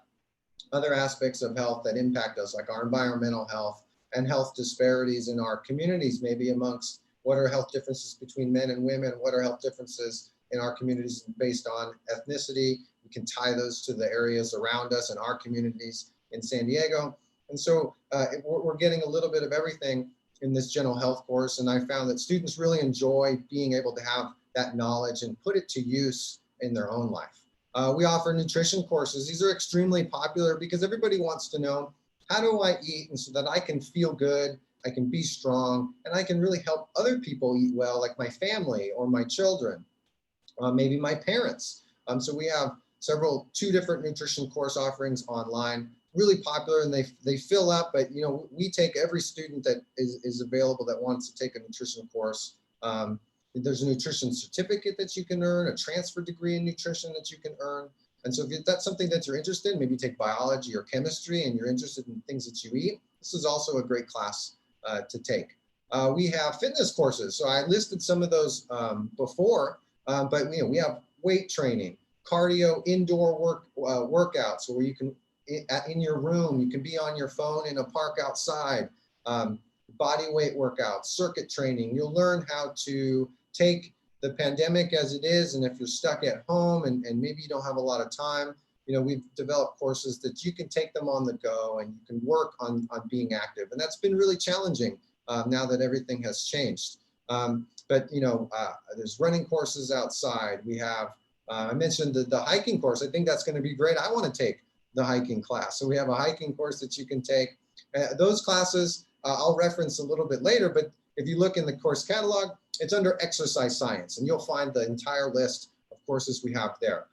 Speaker 20: other aspects of health that impact us, like our environmental health and health disparities in our communities, maybe amongst what are health differences between men and women, what are health differences in our communities based on ethnicity. We can tie those to the areas around us in our communities in San Diego. And so we're getting a little bit of everything in this general health course. And I found that students really enjoy being able to have that knowledge and put it to use in their own life. We offer nutrition courses. These are extremely popular because everybody wants to know, how do I eat and so that I can feel good, I can be strong, and I can really help other people eat well, like my family or my children, maybe my parents. So we have two different nutrition course offerings online, really popular, and they fill up, but we take every student that is available that wants to take a nutrition course. There's a nutrition certificate that you can earn, a transfer degree in nutrition that you can earn. And so if that's something that you're interested in, maybe take biology or chemistry and you're interested in things that you eat, this is also a great class to take. We have fitness courses. So I listed some of those before, but we have weight training, cardio, indoor workouts where you can, in your room, you can be on your phone in a park outside, body weight workouts, circuit training. You'll learn how to take the pandemic as it is, and if you're stuck at home and maybe you don't have a lot of time, we've developed courses that you can take them on the go and you can work on being active. And that's been really challenging now that everything has changed. But there's running courses outside. We have, I mentioned the hiking course. I think that's going to be great. I want to take the hiking class. So we have a hiking course that you can take. Those classes I'll reference a little bit later, but if you look in the course catalog, it's under exercise science, and you'll find the entire list of courses we have there.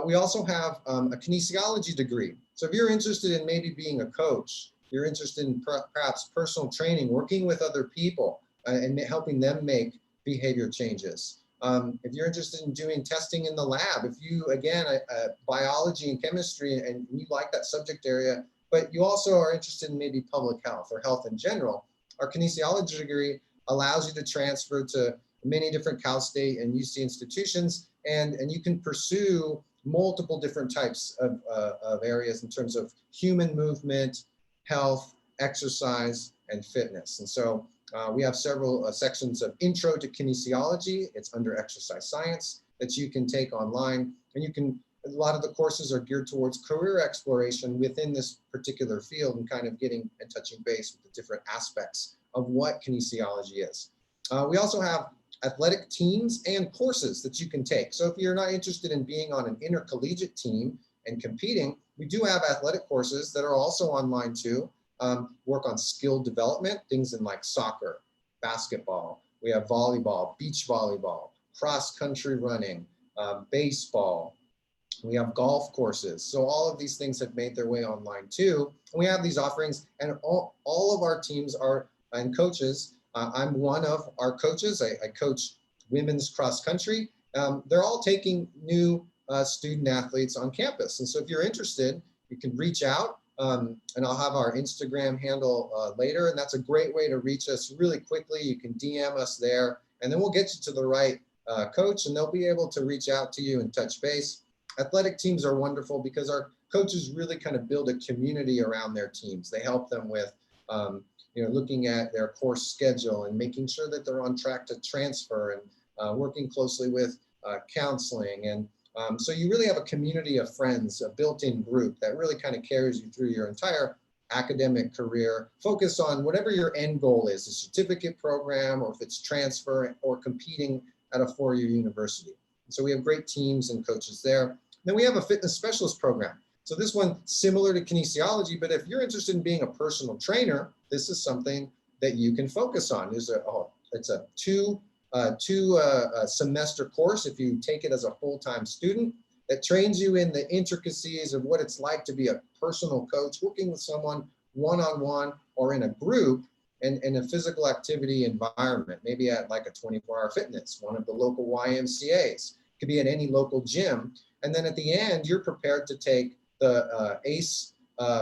Speaker 20: We also have a kinesiology degree. So if you're interested in maybe being a coach, you're interested in perhaps personal training, working with other people and helping them make behavior changes. If you're interested in doing testing in the lab, if you, again, biology and chemistry, and you like that subject area, but you also are interested in maybe public health or health in general, our kinesiology degree allows you to transfer to many different Cal State and UC institutions, and you can pursue multiple different types of areas in terms of human movement, health, exercise, and fitness. And so we have several sections of Intro to Kinesiology. It's under exercise science that you can take online, and a lot of the courses are geared towards career exploration within this particular field and kind of getting and touching base with the different aspects of what kinesiology is. We also have athletic teams and courses that you can take. So if you're not interested in being on an intercollegiate team and competing, we do have athletic courses that are also online too. Work on skill development, things in like soccer, basketball. We have volleyball, beach volleyball, cross-country running, baseball. We have golf courses. So all of these things have made their way online too. And we have these offerings, and all of our teams and coaches. I'm one of our coaches. I coach women's cross country. They're all taking new student athletes on campus. And so if you're interested, you can reach out and I'll have our Instagram handle later, and that's a great way to reach us really quickly. You can DM us there, and then we'll get you to the right coach, and they'll be able to reach out to you and touch base. Athletic teams are wonderful because our coaches really kind of build a community around their teams. They help them with looking at their course schedule and making sure that they're on track to transfer, and working closely with counseling. And so you really have a community of friends, a built-in group that really kind of carries you through your entire academic career. Focus on whatever your end goal is, a certificate program, or if it's transfer or competing at a four-year university. And so we have great teams and coaches there. Then we have a fitness specialist program. So this one, similar to kinesiology, but if you're interested in being a personal trainer, this is something that you can focus on. It's a two semester course if you take it as a full-time student, that trains you in the intricacies of what it's like to be a personal coach, working with someone one-on-one or in a group and in a physical activity environment, maybe at like a 24-hour fitness, one of the local YMCAs, could be at any local gym. And then at the end, you're prepared to take the ACE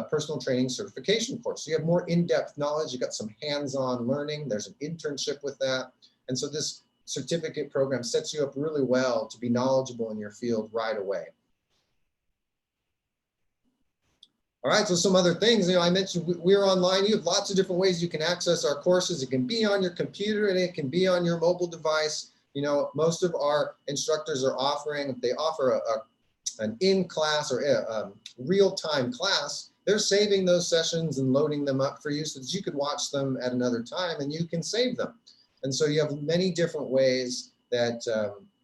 Speaker 20: personal training certification course. So you have more in-depth knowledge, you got some hands-on learning, there's an internship with that. And so this certificate program sets you up really well to be knowledgeable in your field right away. All right, so some other things, I mentioned we're online. You have lots of different ways you can access our courses. It can be on your computer and it can be on your mobile device. Most of our instructors are offering, they offer an in-class or a real-time class. They're saving those sessions and loading them up for you so that you could watch them at another time and you can save them. And so you have many different ways that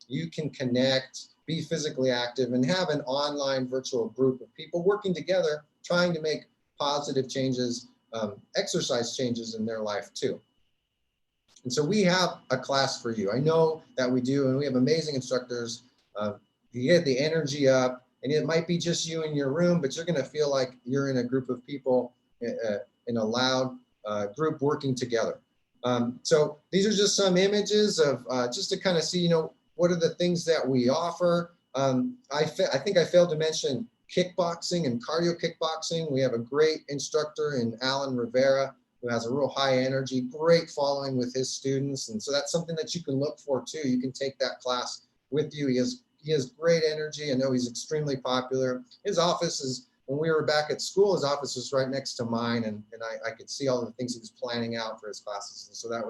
Speaker 20: you can connect, be physically active, and have an online virtual group of people working together, trying to make positive changes, exercise changes in their life too. And so we have a class for you. I know that we do, and we have amazing instructors. You get the energy up, and it might be just you in your room, but you're gonna feel like you're in a group of people in a loud group working together. So these are just some images of just to kind of see, what are the things that we offer. I think I failed to mention kickboxing and cardio kickboxing. We have a great instructor in Alan Rivera who has a real high energy, great following with his students. And so that's something that you can look for too. You can take that class with you. He has great energy. I know he's extremely popular. His office is, when we were back at school, his office was right next to mine, and I could see all the things he was planning out for his classes. And so that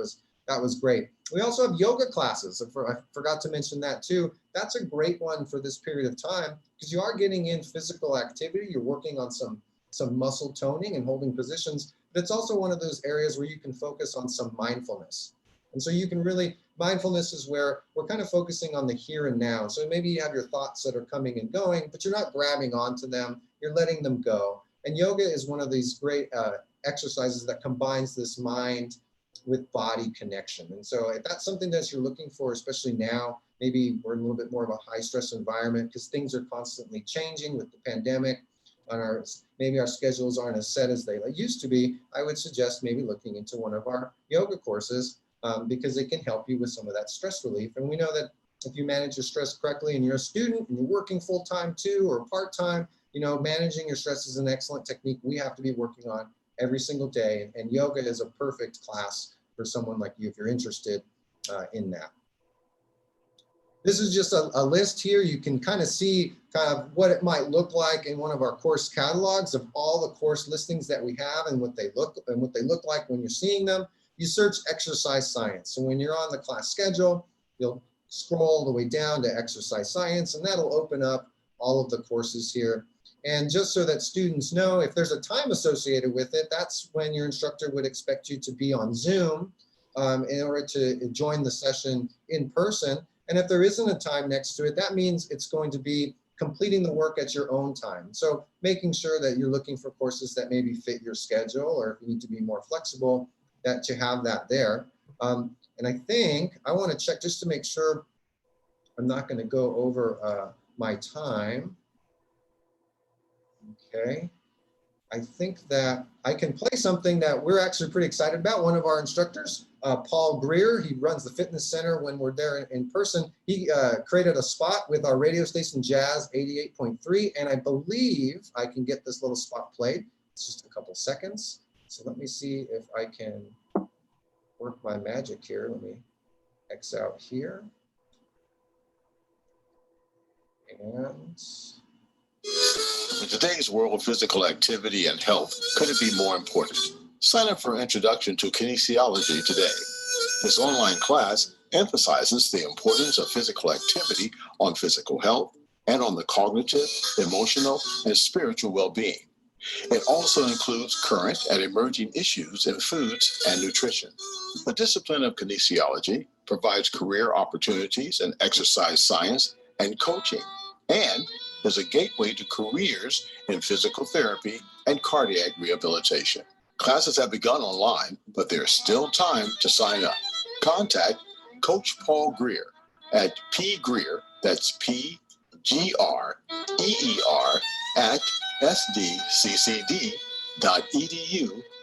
Speaker 20: was great. We also have yoga classes. I forgot to mention that too. That's a great one for this period of time because you are getting in physical activity. You're working on some muscle toning and holding positions, but it's also one of those areas where you can focus on some mindfulness. And so you can really, mindfulness is where we're kind of focusing on the here and now. So maybe you have your thoughts that are coming and going, but you're not grabbing onto them, you're letting them go. And yoga is one of these great exercises that combines this mind with body connection. And so if that's something that you're looking for, especially now, maybe we're in a little bit more of a high stress environment because things are constantly changing with the pandemic. Maybe our schedules aren't as set as they used to be. I would suggest maybe looking into one of our yoga courses because it can help you with some of that stress relief. And we know that if you manage your stress correctly and you're a student and you're working full-time too or part-time, managing your stress is an excellent technique we have to be working on every single day. And yoga is a perfect class for someone like you if you're interested in that. This is just a list here. You can kind of see what it might look like in one of our course catalogs of all the course listings that we have and what they look like when you're seeing them. You search exercise science. So when you're on the class schedule, you'll scroll all the way down to exercise science, and that'll open up all of the courses here. And just so that students know, if there's a time associated with it, that's when your instructor would expect you to be on Zoom in order to join the session in person. And if there isn't a time next to it, that means it's going to be completing the work at your own time. So making sure that you're looking for courses that maybe fit your schedule, or if you need to be more flexible, that you have that there. And I think I want to check just to make sure I'm not going to go over my time. Okay. I think that I can play something that we're actually pretty excited about. One of our instructors, Paul Greer, he runs the fitness center when we're there in person. He created a spot with our radio station Jazz 88.3, and I believe I can get this little spot played. just a couple seconds. So let me see if I can work my magic here. Let me X out here. And
Speaker 21: in today's world of physical activity and health, could it be more important? Sign up for Introduction to Kinesiology today. This online class emphasizes the importance of physical activity on physical health and on the cognitive, emotional, and spiritual well-being. It also includes current and emerging issues in foods and nutrition. The discipline of kinesiology provides career opportunities in exercise science and coaching, and is a gateway to careers in physical therapy and cardiac rehabilitation. Classes have begun online, but there's still time to sign up. Contact Coach Paul Greer at pgreer, that's PGREER, at sdccd.edu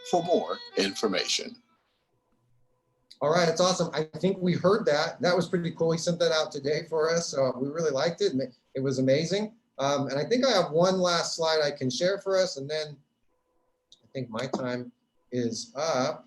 Speaker 21: for more information.
Speaker 20: all right, it's awesome. I think we heard that. That was pretty cool. He sent that out today for us. So we really liked it. It was amazing. And I think I have one last slide I can share for us. And then I think my time is up.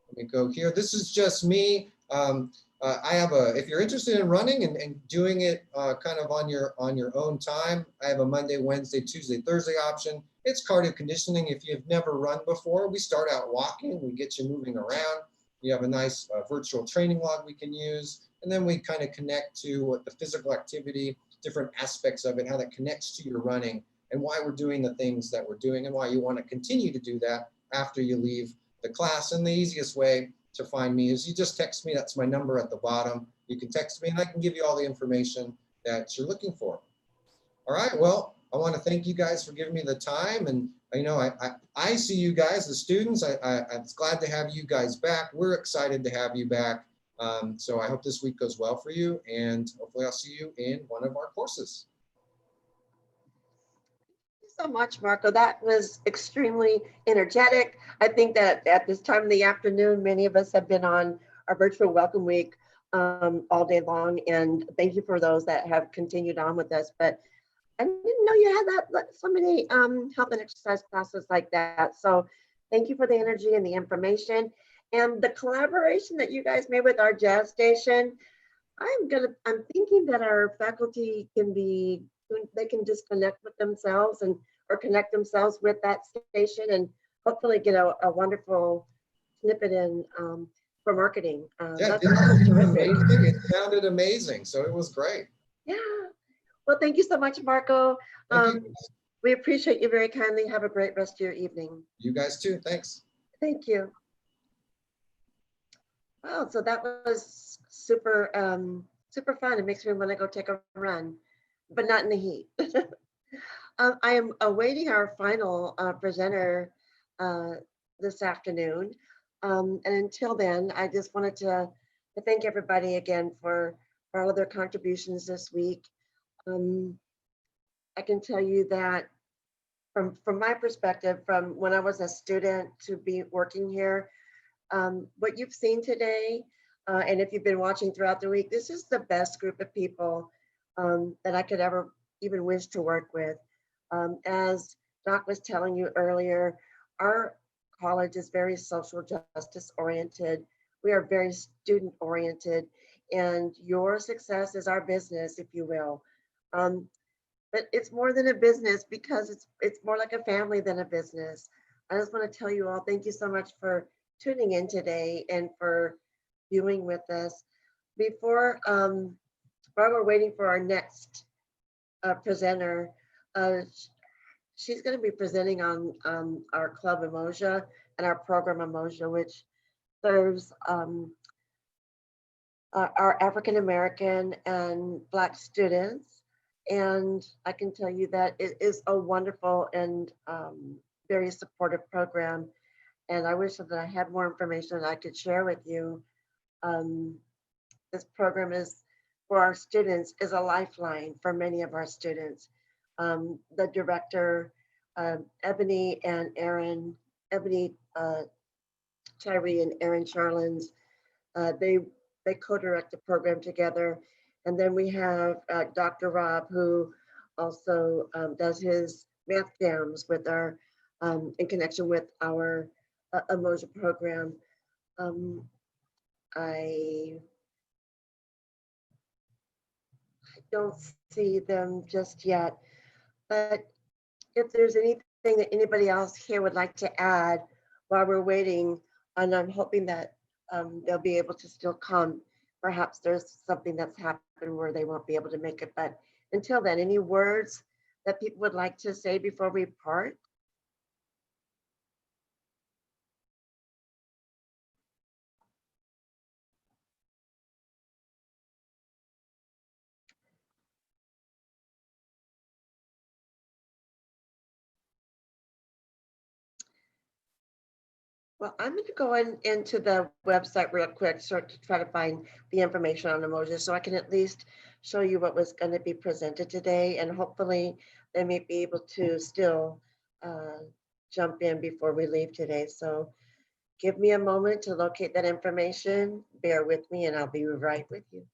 Speaker 20: Let me go here. This is just me. I have if you're interested in running and doing it kind of on your own time, I have a Monday, Wednesday, Tuesday, Thursday option. It's cardio conditioning. If you've never run before, we start out walking, we get you moving around. You have a nice virtual training log we can use. And then we kind of connect to what the physical activity, different aspects of it, how that connects to your running and why we're doing the things that we're doing and why you want to continue to do that after you leave the class. And the easiest way to find me is you just text me. That's my number at the bottom. You can text me and I can give you all the information that you're looking for. All right, well, I want to thank you guys for giving me the time. And you know, I see you guys, the students. I'm glad to have you guys back. We're excited to have you back. So I hope this week goes well for you, and hopefully I'll see you in one of our courses.
Speaker 1: Thank you so much, Marco. That was extremely energetic. I think that at this time in the afternoon, many of us have been on our virtual welcome week all day long, and thank you for those that have continued on with us. But I didn't know you had so many health and exercise classes like that. So thank you for the energy and the information and the collaboration that you guys made with our jazz station. I'm thinking that our faculty they can just connect with themselves or connect themselves with that station and hopefully get a wonderful snippet in for marketing.
Speaker 20: Yeah, it sounded amazing. So it was great.
Speaker 1: Yeah. Well, thank you so much, Marco. We appreciate you very kindly. Have a great rest of your evening.
Speaker 20: You guys too. Thanks.
Speaker 1: Thank you. Wow, so that was super, super fun. It makes me want to go take a run, but not in the heat. I am awaiting our final presenter this afternoon. And until then, I just wanted to thank everybody again for all of their contributions this week. I can tell you that from my perspective, from when I was a student to be working here, what you've seen today, and if you've been watching throughout the week, this is the best group of people that I could ever even wish to work with. As Doc was telling you earlier, our college is very social justice oriented. We are very student oriented, and your success is our business, if you will. But it's more than a business because it's more like a family than a business. I just want to tell you all, thank you so much for tuning in today and for viewing with us. While we're waiting for our next presenter, she's going to be presenting on our Club Umoja and our program Umoja, which serves our African American and Black students. And I can tell you that it is a wonderful and very supportive program. And I wish that I had more information that I could share with you. This program is for our students is a lifeline for many of our students. The director, Ebony Tyree and Aaron Charlins, they co-direct the program together. And then we have Dr. Rob, who also does his math jams with our in connection with our Umoja program. I don't see them just yet, but if there's anything that anybody else here would like to add while we're waiting, and I'm hoping that they'll be able to still come. Perhaps there's something that's happened where they won't be able to make it, but until then, any words that people would like to say before we part? Well, I'm going to go into the website real quick, sort to try to find the information on Umoja, so I can at least show you what was going to be presented today, and hopefully they may be able to still jump in before we leave today. So give me a moment to locate that information. Bear with me, and I'll be right with you.